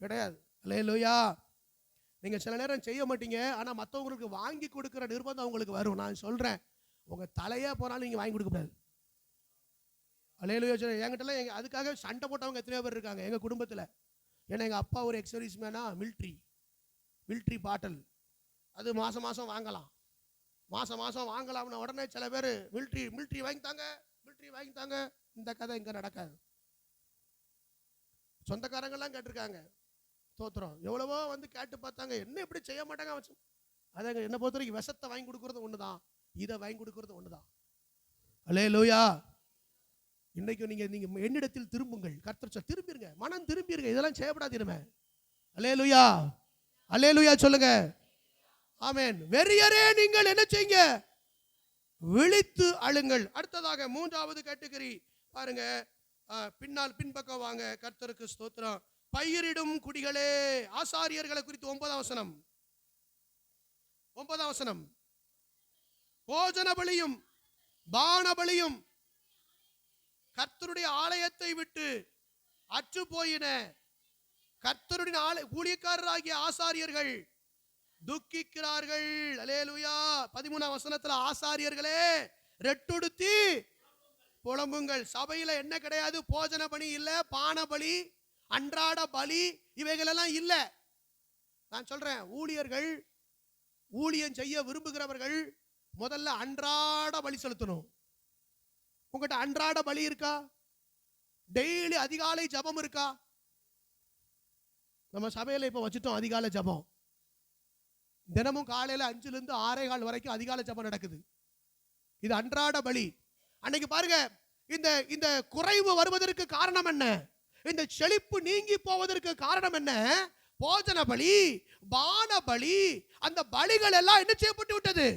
[SPEAKER 1] கிடையாது. அல்லேலூயா. நீங்க சில நேரம் செய்ய மாட்டீங்க, ஆனா மற்றவங்களுக்கு வாங்கி கொடுக்கிற நிர்பந்தம் உங்களுக்கு வரும். நான் சொல்றேன், உங்க தலையே போனாலும் நீங்க வாங்கி கொடுக்க கூடாது. அல்லேலூயா. என்கிட்ட அதுக்காக சண்டை போட்டவங்க எத்தனையோ பேர் இருக்காங்க எங்க குடும்பத்துல. ஏன்னா எங்க அப்பா ஒரு எக்ஸர்வீஸ் மேனா, மிலிட்ரி பாட்டல், அது மாசம் மாசம் வாங்கலாம், மாசம் மாசம் வாங்கலாம்னு உடனே சில பேர் மிலிட்ரி வாங்கித்தாங்க. இந்த கதை இங்க நடக்காது. சொந்தக்காரங்கெல்லாம் கேட்டிருக்காங்க, தோத்திரம் எவ்வளவோ வந்து கேட்டு பார்த்தாங்க, என்ன இப்படி செய்ய மாட்டாங்க. அதை என்ன பொறுத்த வரைக்கும் விஷத்தை வாங்கி கொடுக்கறது ஒண்ணுதான், இதை வாங்கி கொடுக்கறது ஒண்ணுதான். அல்லேலூயா. இன்னைக்கு நீங்க என்னிடத்தில் திரும்புங்கள், கர்த்தர் திரும்பிருங்க, மனம் திரும்பிருங்க, இதெல்லாம் செய்யப்படாதீருமே. அல்லேலூயா, அல்லேலூயா சொல்லுங்க. ஆமென். வெறியரே நீங்கள் என்ன செய்யுங்க, விழித்து அழுங்கள். அடுத்ததாக மூன்றாவது கேட்டகரி பாருங்க, பின்பக்கம் வாங்க. கர்த்தருக்கு ஸ்தோத்திரம். பயிரிடும் குடிகளே, ஆசாரியர்களை குறித்து 9ஆம் வசனம். 9ஆம் வசனம். போஜன பலியும் பான பலியும் கர்த்தருடைய ஆலயத்தை விட்டு அற்று போயின. கர்த்தருடைய ஊழியக்காரராகிய ஆசாரியர்கள் துக்கிக்கிறார்கள். அல்லேலூயா. 13ஆம் வசனத்துல ஆசாரியர்களே ரெட்டுடுத்தி புலம்புங்கள். சபையில என்ன கிடையாது? போஜன பலி இல்ல, பான பலி, அன்றாட பலி, இவைகள் எல்லாம் இல்ல. நான் சொல்றேன், ஊழியர்கள் ஊழியம் செய்ய விரும்புகிறவர்கள் முதல்ல அன்றாட பலி செலுத்தணும். உங்ககிட்ட அன்றாட பலி இருக்கா? டெய்லி அதிகாலை ஜபம் இருக்கா? நம்ம சபையில இப்ப வச்சுட்டோம் அதிகாலை ஜபம். தினமும் காலையில 5லிருந்து 6:15 வரைக்கும் அதிகாலை ஜபம் நடக்குது. இது அன்றாட பலி. அன்னைக்கு பாருங்க, இந்த குறைவு வருவதற்கு காரணம் என்ன? இந்த செழிப்பு நீங்கி போவதற்கு காரணம் என்ன? போஜன பலி, பான பலி, அந்த பலிகள் எல்லாம் என்ன செய்யப்பட்டு விட்டது?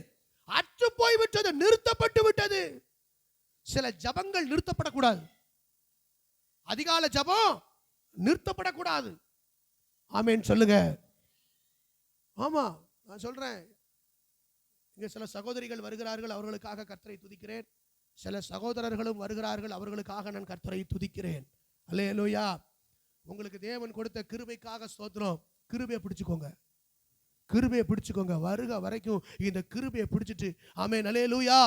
[SPEAKER 1] அற்று போய் விட்டது, நிறுத்தப்பட்டு விட்டது. சில ஜபங்கள் நிறுத்தப்படக்கூடாது. அதிகாலை ஜபம் நிறுத்தப்படக்கூடாது. ஆமென் சொல்லுங்க. ஆமா, நான் சொல்றேன், இங்க சில சகோதரிகள் வருகிறார்கள், அவர்களுக்காக கர்த்தரை துதிக்கிறேன். சில சகோதரர்களும் வருகிறார்கள், அவர்களுக்காக நான் கர்த்தரை துதிக்கிறேன். அல்லேலூயா. உங்களுக்கு தேவன் கொடுத்த கிருபைக்காக ஸ்தோத்திரம். கிருபையை பிடிச்சுக்கோங்க, கிருபையை பிடிச்சுக்கோங்க. வருக வரைக்கும் இந்த கிருபையை பிடிச்சிட்டு ஆமென் அல்லேலூயா.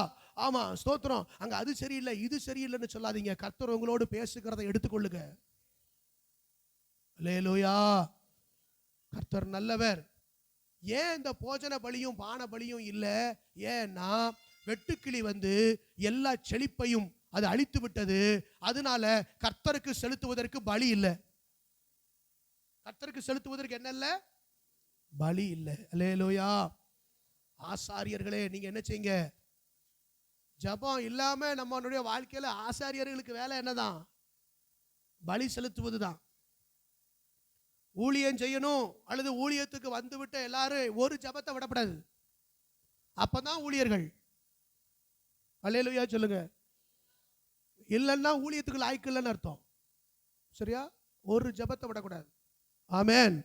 [SPEAKER 1] ஆமா ஸ்தோத்திரம். அங்க அது சரியில்லை இது சரியில்லைன்னு சொல்லாதீங்க. கர்த்தர் உங்களோடு பேசுகிறதை எடுத்துக்கொள்ளுங்க. அல்லேலூயா. கர்த்தர் நல்லவர். ஏன் இந்த போஜன பலியும் பான பலியும் இல்ல? ஏன்னா வெட்டுக்கிளி எல்லா செழிப்பையும் அது அழித்து விட்டது. அதனால கர்த்தருக்கு செலுத்துவதற்கு பலி இல்லை. கர்த்தருக்கு செலுத்துவதற்கு என்ன இல்ல? பலி இல்லை. அல்லேலூயா. ஆசாரியர்களே நீங்க என்ன செய்யுங்க? ஜபம் இல்லாம நம்மளுடைய வாழ்க்கையில ஆசாரியர்களுக்கு வேலை என்னதான்? பலி செலுத்துவதுதான். ஊழியம் செய்யணும் அல்லது ஊழியத்துக்கு வந்துவிட்ட எல்லாரும் ஒரு ஜபத்தை விடப்படாது. அப்பதான் ஊழியர்கள். அல்லேலூயா சொல்லுங்க. இல்லைன்னா ஊழியத்துக்கு லாய்க்கு இல்லைன்னு அர்த்தம். சரியா? ஒரு ஜபத்தை விடக்கூடாது. ஆமென்.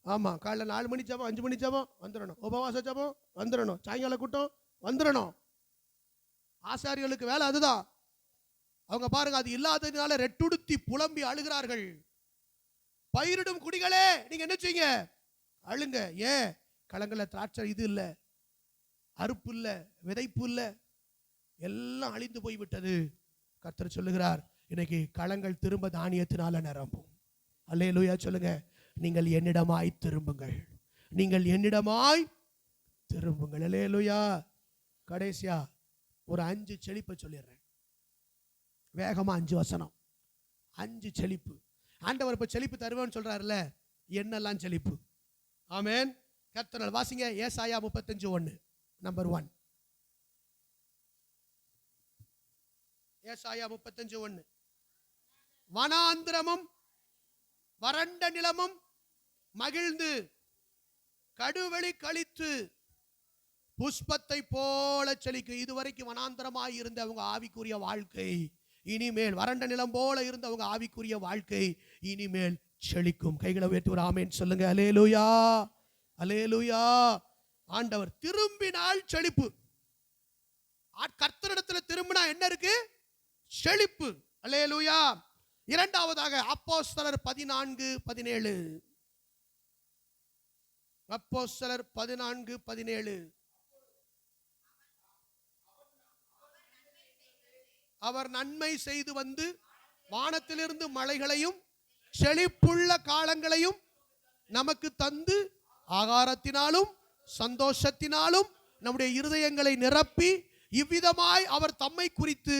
[SPEAKER 1] ஆமா, காலைல 4 மணி ஜபம், 5 மணி ஜபம் வந்துடணும். உபவாச ஜபம் வந்துடணும். சாயங்கால கூட்டம் வந்துடணும். ஆசாரியர்களுக்கு வேலை அதுதான். அவங்க பாருங்க, அது இல்லாததுனால ரெட்டுடுத்தி புலம்பி அழுகிறார்கள். பயிரிடும் குடிகளே நீங்க என்ன செய்யுங்க? அழுங்க. ஏன்? களங்கள்ல திராட்சை இது இல்ல, அறுப்பு இல்ல, விதைப்பு இல்ல, எல்லாம் அழிந்து போய்விட்டது. கர்த்தர் சொல்லுகிறார், இன்னைக்கு களங்கள் திரும்ப தானியத்தினால நிரம்பும். அல்லேலூயா சொல்லுங்க. நீங்கள் என்னிடமாய் திரும்புங்கள், நீங்கள் என்னிடமாய் திரும்புங்கள். அல்லேலூயா. கடைசியா ஒரு 5 செழிப்பை சொல்லிடுறேன் வேகமா. 5 வசனம், 5 செழிப்பு. ஆண்டவர் இப்ப செழிப்பு தருவேன்னு சொல்றாருல்ல, என்னெல்லாம் செழிப்பு? ஆமென். கர்த்தர் வாசிங்க. ஏசாயா 35:1 நம்பர் 1. ஏசாயா 35:1. வனாந்திரமும் வறண்ட நிலமும் மகிழ்ந்து கடுவெளி கழித்து புஷ்பத்தை போல செழிக்கும். இதுவரைக்கும் வனாந்திரமாய் இருந்த அவங்க ஆவிக்குரிய வாழ்க்கை இனிமேல், வறண்ட நிலம் போல இருந்த அவங்க ஆவிக்குரிய வாழ்க்கை இனிமேல் செழிக்கும். கைகளை உயர்த்தி ஒரு ஆமென் சொல்லுங்க. அல்லேலூயா, அல்லேலூயா. ஆண்டவர் திரும்பினால் செழிப்பு. கர்த்தரிடத்துல திரும்பினா என்ன இருக்கு? செழிப்பு. அல்லேலூயா. இரண்டாவதாக அப்போஸ்தலர் 14:17. அப்போஸ்தலர் 14:17. அவர் நன்மை செய்து வந்து வானத்திலிருந்து மழைகளையும் செழிப்புள்ள காலங்களையும் நமக்கு தந்து ஆகாரத்தினாலும் சந்தோஷத்தினாலும் நம்முடைய இருதயங்களை நிரப்பி இவ்விதமாய் அவர் தம்மை குறித்து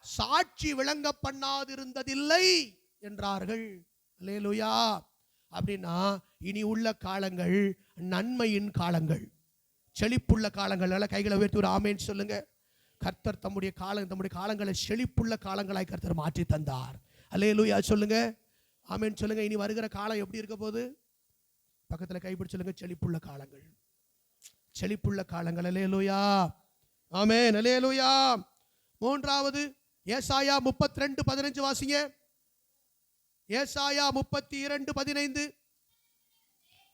[SPEAKER 1] சாட்சி விளங்க பண்ணாதிருந்ததில்லை என்றார்கள். அல்லேலூயா. அப்படின்னா இனி உள்ள காலங்கள் நன்மையின் காலங்கள். செழிப்புள்ள காலங்கள். கைகளை உயர்த்தி ஒரு ஆமேன்னு சொல்லுங்க. கர்த்தர் தம்முடைய காலங்களை செழிப்புள்ள காலங்களாய் கர்த்தர் மாற்றி தந்தார். அல்லேலூயா சொல்லுங்க, ஆமேன் சொல்லுங்க. இனி வருகிற காலம் எப்படி இருக்க போகுது? பக்கத்துல கைப்பிடி சொல்லுங்க, செழிப்புள்ள காலங்கள், செழிப்புள்ள காலங்கள். அல்லேலூயா, ஆமேன், அல்லேலூயா. மூன்றாவது ஏசாயா 32:15 வாசிங்க. ஏசாயா 32:15.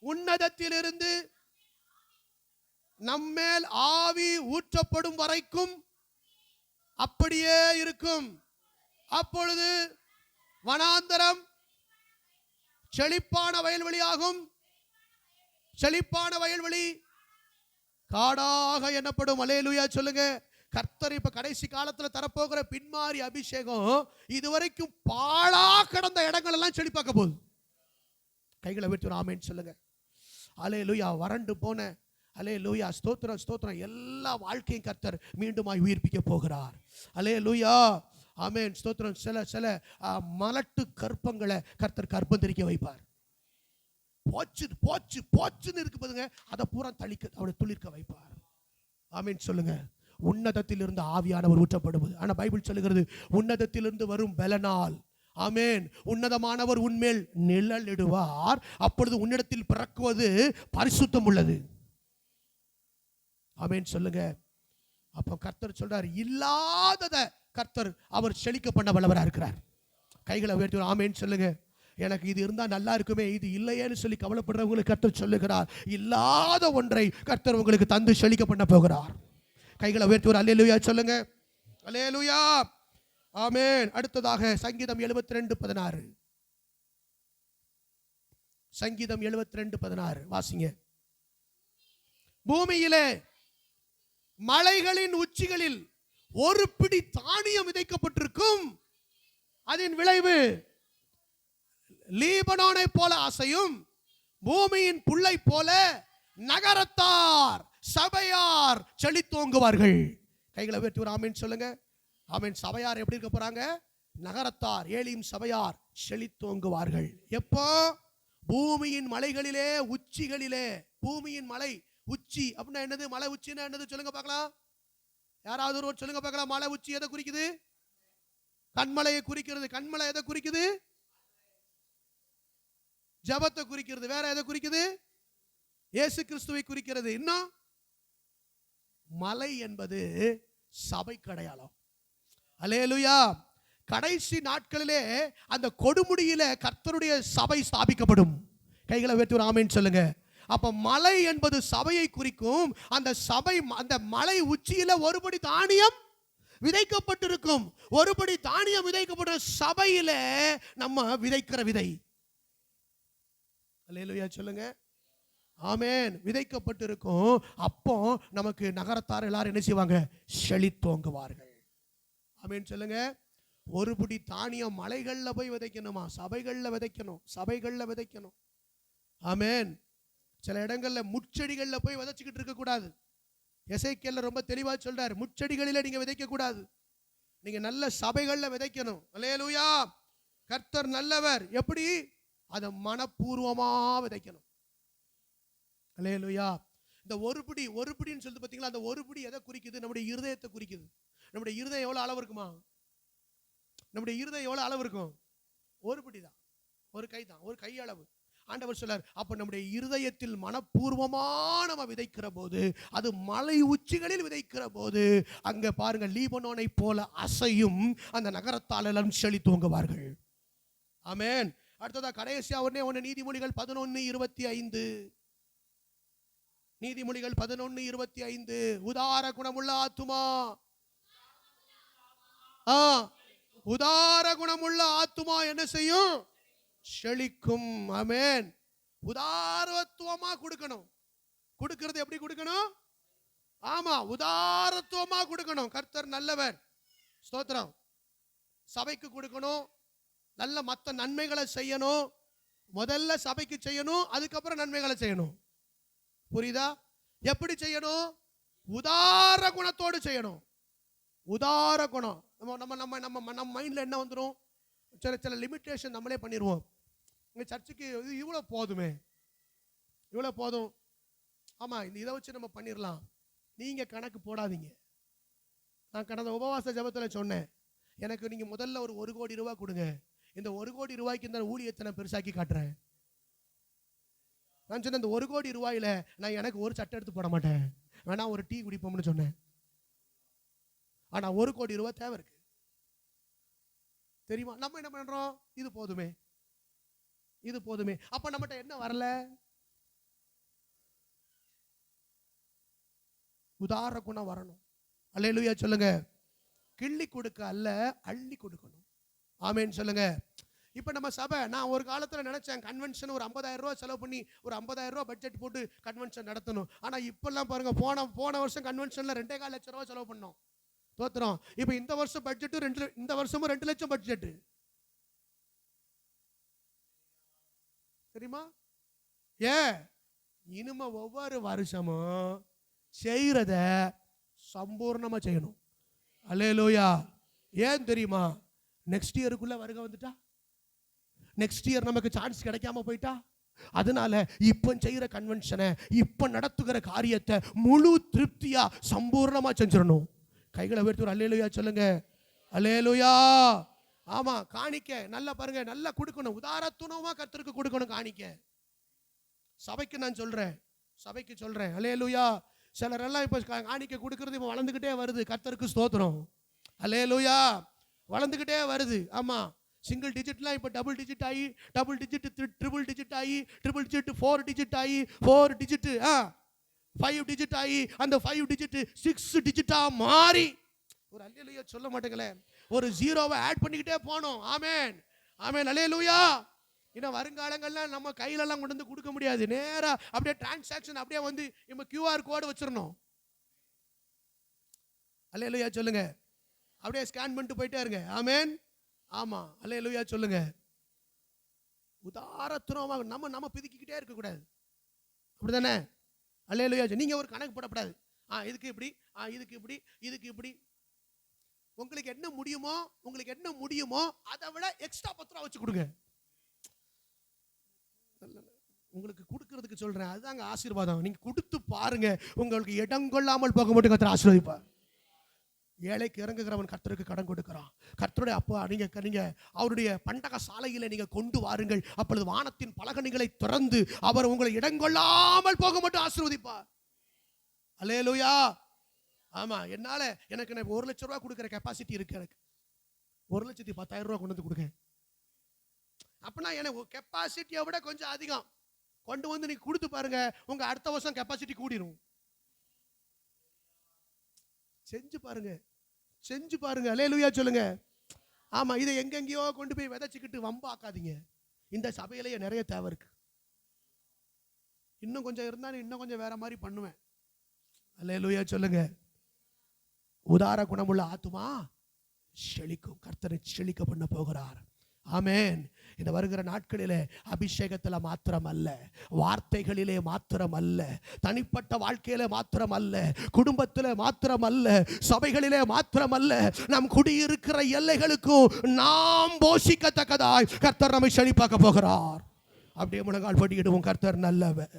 [SPEAKER 1] உன்னதத்திலிருந்து நம்மேல் ஆவி ஊற்றப்படும் வரைக்கும் அப்படியே இருக்கும். அப்பொழுது வனாந்தரம் செழிப்பான வயல்வெளியாகும், செழிப்பான வயல்வெளி காடாக எண்ணப்படும். அல்லேலூயா சொல்லுங்க. கர்த்தர் இப்ப கடைசி காலத்துல தரப்போகிற பின்மாறி அபிஷேகம் இதுவரைக்கும் பாழா கடந்த இடங்கள் எல்லாம் செழிப்பாக்க போகுது. கைகளை விட்டு ஆமேன்னு சொல்லுங்க. அல்லேலூயா. வறண்டு போன, அல்லேலூயா, ஸ்தோத்திரம் ஸ்தோத்திரம், எல்லா வாழ்க்கையும் கர்த்தர் மீண்டுமாய் உயிர்ப்பிக்க போகிறார். அல்லேலூயா, ஆமென், ஸ்தோத்திரம். சில மலட்டு கற்பங்களை கர்த்தர் கற்பம் தெரிக்க வைப்பார். போச்சுன்னு இருக்கு பாருங்க, அதை பூரா அவரை துளிர்க்க வைப்பார். ஆமென் சொல்லுங்க. உன்னதத்திலிருந்து ஆவியானவர் ஊற்றப்படுவது. ஆனா பைபிள் சொல்லுகிறது, உன்னதத்திலிருந்து வரும் பலனால், ஆமென், உன்னதமானவர் உன்மேல் நிழலிடுவார், அப்பொழுது உன்னிடத்தில் பிறக்குவது பரிசுத்தம் உள்ளது. ஆமென் சொல்லுங்க. அப்ப கர்த்தர் சொல்றார், இல்லாதத கர்த்தர் அவர் செழிக்க பண்ண வல்லவராக இருக்கிறார். கைகளை உயர்த்தி ஆமென் சொல்லுங்க. எனக்கு இது இருந்தா நல்லா இருக்குமே, இது இல்லையேன்னு சொல்லி கவலைப்படுறவங்களுக்கு கர்த்தர் சொல்லுகிறார், இல்லாத ஒன்றை கர்த்தர் உங்களுக்கு தந்து செழிக்க பண்ண போகிறார். கைகளை உயர்த்தி ஒரு அல்லேலூயா சொல்லுங்க. அல்லேலூயா, ஆமென். அடுத்ததாக சங்கீதம் 72:16. சங்கீதம் 72:16 வாசிங்க. பூமியிலே மலைகளின் உச்சிகளில் ஒரு பிடி தானியம் விதைக்கப்பட்டிருக்கும், அதன் விளைவு லீபனோனை போல அசையும், பூமியின் புல்லை போல நகரத்தார் சபையார் செழித்தோங்குவார்கள். கைகளை உயர்த்தி ஒரு ஆமென் சொல்லுங்க. ஆமென். சபையார் எப்படி இருக்க போறாங்க? நகரத்தார், ஏலியும் சபையார் செழித்தோங்குவார்கள். எப்போ? பூமியின் மலைகளிலே, உச்சிகளிலே. பூமியின் மலை உச்சி அப்படின்னா என்னது? மலை உச்சின்னா என்னது சொல்லுங்க பார்க்கலாம். யாராவது ஒரு சொல்லுங்க பார்க்கலாம். மலை உச்சி எதை குறிக்குது? கண்மலையை குறிக்கிறது. கண்மலை எதை குறிக்குது? ஜபத்தை குறிக்கிறது. வேற எதை குறிக்குது? இயேசு கிறிஸ்துவை குறிக்கிறது. இன்னும் மலை என்பது சபை அடையாளம். அல்லேலூயா. கடைசி நாட்களிலே அந்த கொடுமுடியில கர்த்தருடைய சபை ஸ்தாபிக்கப்படும். கைகளை உயர்த்தி ஒரு ஆமென் சொல்லுங்க. அப்ப மலை என்பது சபையை குறிக்கும். அந்த சபை, அந்த மலை உச்சியில ஒருபடி தானியம் விதைக்கப்பட்டிருக்கும். ஒருபடி தானியம் விதைக்கப்பட்ட சபையில நம்ம விதைக்கிற விதை. அல்லேலூயா சொல்லுங்க. ஆமென். விதைக்கப்பட்டிருக்கும். அப்போ நமக்கு நகரத்தார் எல்லாரும் என்ன செய்வாங்க? செழித்தோங்குவார்கள். ஆமென் சொல்லுங்க. ஒருபடி தானியம் மலைகள்ல போய் விதைக்கணுமா? சபைகள்ல விதைக்கணும். சபைகள்ல விதைக்கணும். ஆமென். சில இடங்கள்ல முட்செடிகள்ல போய் விதைச்சுக்கிட்டு இருக்க கூடாது. எசேக்கியேல் ரொம்ப தெளிவா சொல்றார், முட்செடிகளில நீங்க விதைக்க கூடாது, நீங்க நல்ல சபைகள்ல விதைக்கணும். அல்லேலூயா. கர்த்தர் நல்லவர். எப்படி? அதை மனப்பூர்வமா விதைக்கணும். அல்லேலூயா. இந்த ஒருபடின்னு சொல்லிட்டு பார்த்தீங்களா, அந்த ஒருபடி எதை குறிக்குது? நம்முடைய இருதயத்தை குறிக்குது. நம்முடைய இருதயம் எவ்வளவு அளவு இருக்குமா? நம்முடைய இருதயம் எவ்வளவு அளவு இருக்கும்? ஒருபடி தான், ஒரு கை தான், ஒரு கை அளவு. ஆண்டவர் சொல்றார், அப்ப நம்முடைய இருதயத்தில் மனப்பூர்வமா நம்ம விதைக்கிற போது, அது மலை உச்சிகளில் விதைக்கிற போது, அங்க பாருங்க, லீபனோனை போல அசையும், அந்த நகரத்தால் எல்லாம் செழித்தோங்குவார்கள். ஆமென். அடுத்ததா கடைசியா ஒண்ணு நீதிமொழிகள் 11:25. நீதிமொழிகள் 11:25. உதார குணமுள்ள ஆத்துமா, உதார குணமுள்ள ஆத்துமா என்ன செய்யும்? செழிக்கும். ஆமென். உதாரத்துவமா கொடுக்கணும். கொடுக்கிறது எப்படி கொடுக்கணும்? ஆமா, உதாரத்துவமா கொடுக்கணும். கர்த்தர் நல்லவர். ஸ்தோத்திரம். சபைக்கு கொடுக்கணும். நல்ல மற்ற நன்மைகளை செய்யணும். முதல்ல சபைக்கு செய்யணும், அதுக்கப்புறம் நன்மைகளை செய்யணும். புரியுதா? எப்படி செய்யணும்? உதார குணத்தோடு செய்யணும். உதார குணம். நம்ம மைண்ட்ல என்ன வந்துடும்? சில லிமிட்டேஷன் நம்மளே பண்ணிடுவோம். இங்க சர்ச்சுக்கு இவ்வளவு போதுமே, இவ்வளவு போதும், ஆமா இதை வச்சு நம்ம பண்ணிடலாம். நீங்க கணக்கு போடாதீங்க. நான் கடந்த உபவாச ஜெபத்துல சொன்னேன், எனக்கு நீங்க முதல்ல ஒரு 1 கோடி ரூபாய் கொடுங்க, இந்த 1 கோடி ரூபாய்க்கு இந்த ஊழியத்தை நான் பெருசாக்கி காட்டுறேன். நான் சொன்னேன், இந்த 1 கோடி ரூபாயில நான் எனக்கு ஒரு சட்டை எடுத்து போட மாட்டேன், வேணா ஒரு டீ குடிப்போம்னு சொன்னேன். ஆனா 1 கோடி ரூபாய் தேவை இருக்கு தெரியுமா? நம்ம என்ன பண்றோம், இது போதுமே இது போதுமே. அப்ப நம்மகிட்ட என்ன வரல? உதார குணம் வரணும். அல்லேலூயா சொல்லுங்க. கிள்ளி கொடுக்க அல்ல, அள்ளி கொடுக்கணும். ஆமென் சொல்லுங்க. இப்ப நம்ம சபை, நான் ஒரு காலத்துல நினைச்சேன் கன்வென்ஷன் ஒரு 50,000 ரூபாய் செலவு பண்ணி ஒரு 50,000 ரூபாய் பட்ஜெட் போட்டு கன்வென்ஷன் நடத்தணும். ஆனா இப்பெல்லாம் பாருங்க, போன வருஷம் கன்வென்ஷன்ல 2.25 லட்சம் ரூபாய் செலவு பண்ணோம். தோத்துறோம். இப்ப இந்த வருஷம் பட்ஜெட் இந்த வருஷமும் 2 லட்சம் பட்ஜெட் தெரியுமா? இனிமே ஒவ்வொரு வருஷமும் செய்யறத சம்பூர்ணமா செய்யணும். அல்லேலூயா. ஏன் தெரியுமா? நெக்ஸ்ட் இயருக்குள்ள வருகை வந்துட்டா, நெக்ஸ்ட் இயர் நமக்கு சான்ஸ் கிடைக்காம போயிட்டா, அதனால இப்ப செய்யற கன்வென்ஷனை, இப்ப நடத்துகிற காரியத்தை முழு திருப்தியா சம்பூர்ணமா செஞ்சிடணும். கைகளை உயர்த்தி ஒரு அல்லேலூயா சொல்லுங்க. அல்லேலூயா. ஆமா, காணிக்க நல்லா பாருங்க, நல்லா கொடுக்கணும். உதாரத்துணமா கர்த்தருக்கு கொடுக்கணும் காணிக்க. சபைக்கு நான் சொல்றேன், சபைக்கு சொல்றேன். அல்லேலூயா. சிலர் எல்லாம் இப்ப காணிக்க கொடுக்கிறது இப்ப வளர்ந்துகிட்டே வருது. கர்த்தருக்கு ஸ்தோத்திரம். அல்லேலூயா. வளர்ந்துகிட்டே வருது. ஆமா, சிங்கிள் டிஜிட்லாம் இப்ப டபுள் டிஜிட் ஆகி, டபுள் டிஜிட் ட்ரிபிள் டிஜிட் ஆகி, ட்ரிபிள் டிஜிட் 4 டிஜிட் ஆகி, 4 டிஜிட் 5 டிஜிட் ஆகி, அந்த 5 டிஜிட் 6 டிஜிட்டா மாறி, ஒரு அல்லேலூயா சொல்ல மாட்டேங்களே, ஒரு ஜீரோவை ஆட் பண்ணிக்கிட்டே போனோம். ஆமென் ஆமென் அல்லேலூயா. இன்னும் வருங்காலங்கள்ல நம்ம கையிலெல்லாம் கொண்டு வந்து கொடுக்க முடியாது. நேரா அப்படியே டிரான்சாக்ஷன் அப்படியே வந்து நம்ம QR கோடு வச்சிடணும். அல்லேலூயா சொல்லுங்க. அப்படியே ஸ்கேன் பண்ணிட்டு போயிட்டே இருங்க. ஆமென். ஆமா, அல்லேலூயா சொல்லுங்க. உதாரத்துவமா நம்ம பிதுக்கிக்கிட்டே இருக்க கூடாது. அப்படிதானே? அல்லேலூயா. நீங்க ஒரு கணக்கு போடக்கூடாது. இதுக்கு இப்படி, இதுக்கு இப்படி, இதுக்கு இப்படி. உங்களுக்கு என்ன முடியுமோ அதை விட எக்ஸ்ட்ரா 10 ரூபா வச்சு கொடுங்க. உங்களுக்கு கொடுக்கிறதுக்கு சொல்றேன், அதுதாங்க ஆசீர்வாதம். நீங்க கொடுத்து பாருங்க, உங்களுக்கு இடம் கொள்ளாமல் போக மட்டும் கர்த்தர் ஆசீர்வதிப்பார். ஏழைக்கு இறங்குகிறவன் கர்த்தருக்கு கடன் கொடுக்கிறான். கர்த்தருடைய அப்பா நீங்க அவருடைய பண்டக சாலையில நீங்க கொண்டு வாருங்கள், அப்பொழுது வானத்தின் பலகணிகளை திறந்து அவர் உங்களை இடங்கொள்ளாமல் போக மட்டும் ஆசீர்வதிப்பார். அல்லேலூயா. ஆமா, என்னால எனக்கு 1 லட்சம் ரூபாய் கொடுக்கிற கெப்பாசிட்டி இருக்கு. எனக்கு 1,10,000 ரூபாய் கொண்டு வந்து கொடுங்க. அப்படின்னா எனக்கு கெப்பாசிட்டியை விட கொஞ்சம் அதிகம் கொண்டு வந்து நீங்க கொடுத்து பாருங்க, உங்க அடுத்த வருஷம் கெப்பாசிட்டி கூடிரும். செஞ்சு பாருங்க. அல்லேலூயா சொல்லுங்க. ஆமா, இதை எங்கெங்கயோ கொண்டு போய் விதைச்சுக்கிட்டு வம்பாக்காதீங்க. இந்த சபையிலேயே நிறைய தேவை இருக்கு. இன்னும் கொஞ்சம் இருந்தாலும் இன்னும் கொஞ்சம் வேற மாதிரி பண்ணுவேன். அல்லேலூயா சொல்லுங்க. உதார குணமுள்ள ஆத்துமா செழிக்கும். கர்த்தரை செழிக்க பண்ண போகிறார். ஆமென். இந்த வருகிற நாட்களிலே அபிஷேகத்துல மாத்திரம் அல்ல, வார்த்தைகளிலே மாத்திரம் அல்ல, தனிப்பட்ட வாழ்க்கையிலே மாத்திரம் அல்ல, குடும்பத்திலே மாத்திரம் அல்ல, சபைகளிலே மாத்திரம் அல்ல, நம் குடியிருக்கிற எல்லைகளுக்கும் நாம் போஷிக்கத்தக்கதாய் கர்த்தர் நம்மை செழிப்பாக்க போகிறார். அப்படியே முழங்கால் படியிடுவோம். கர்த்தர் நல்லவர்.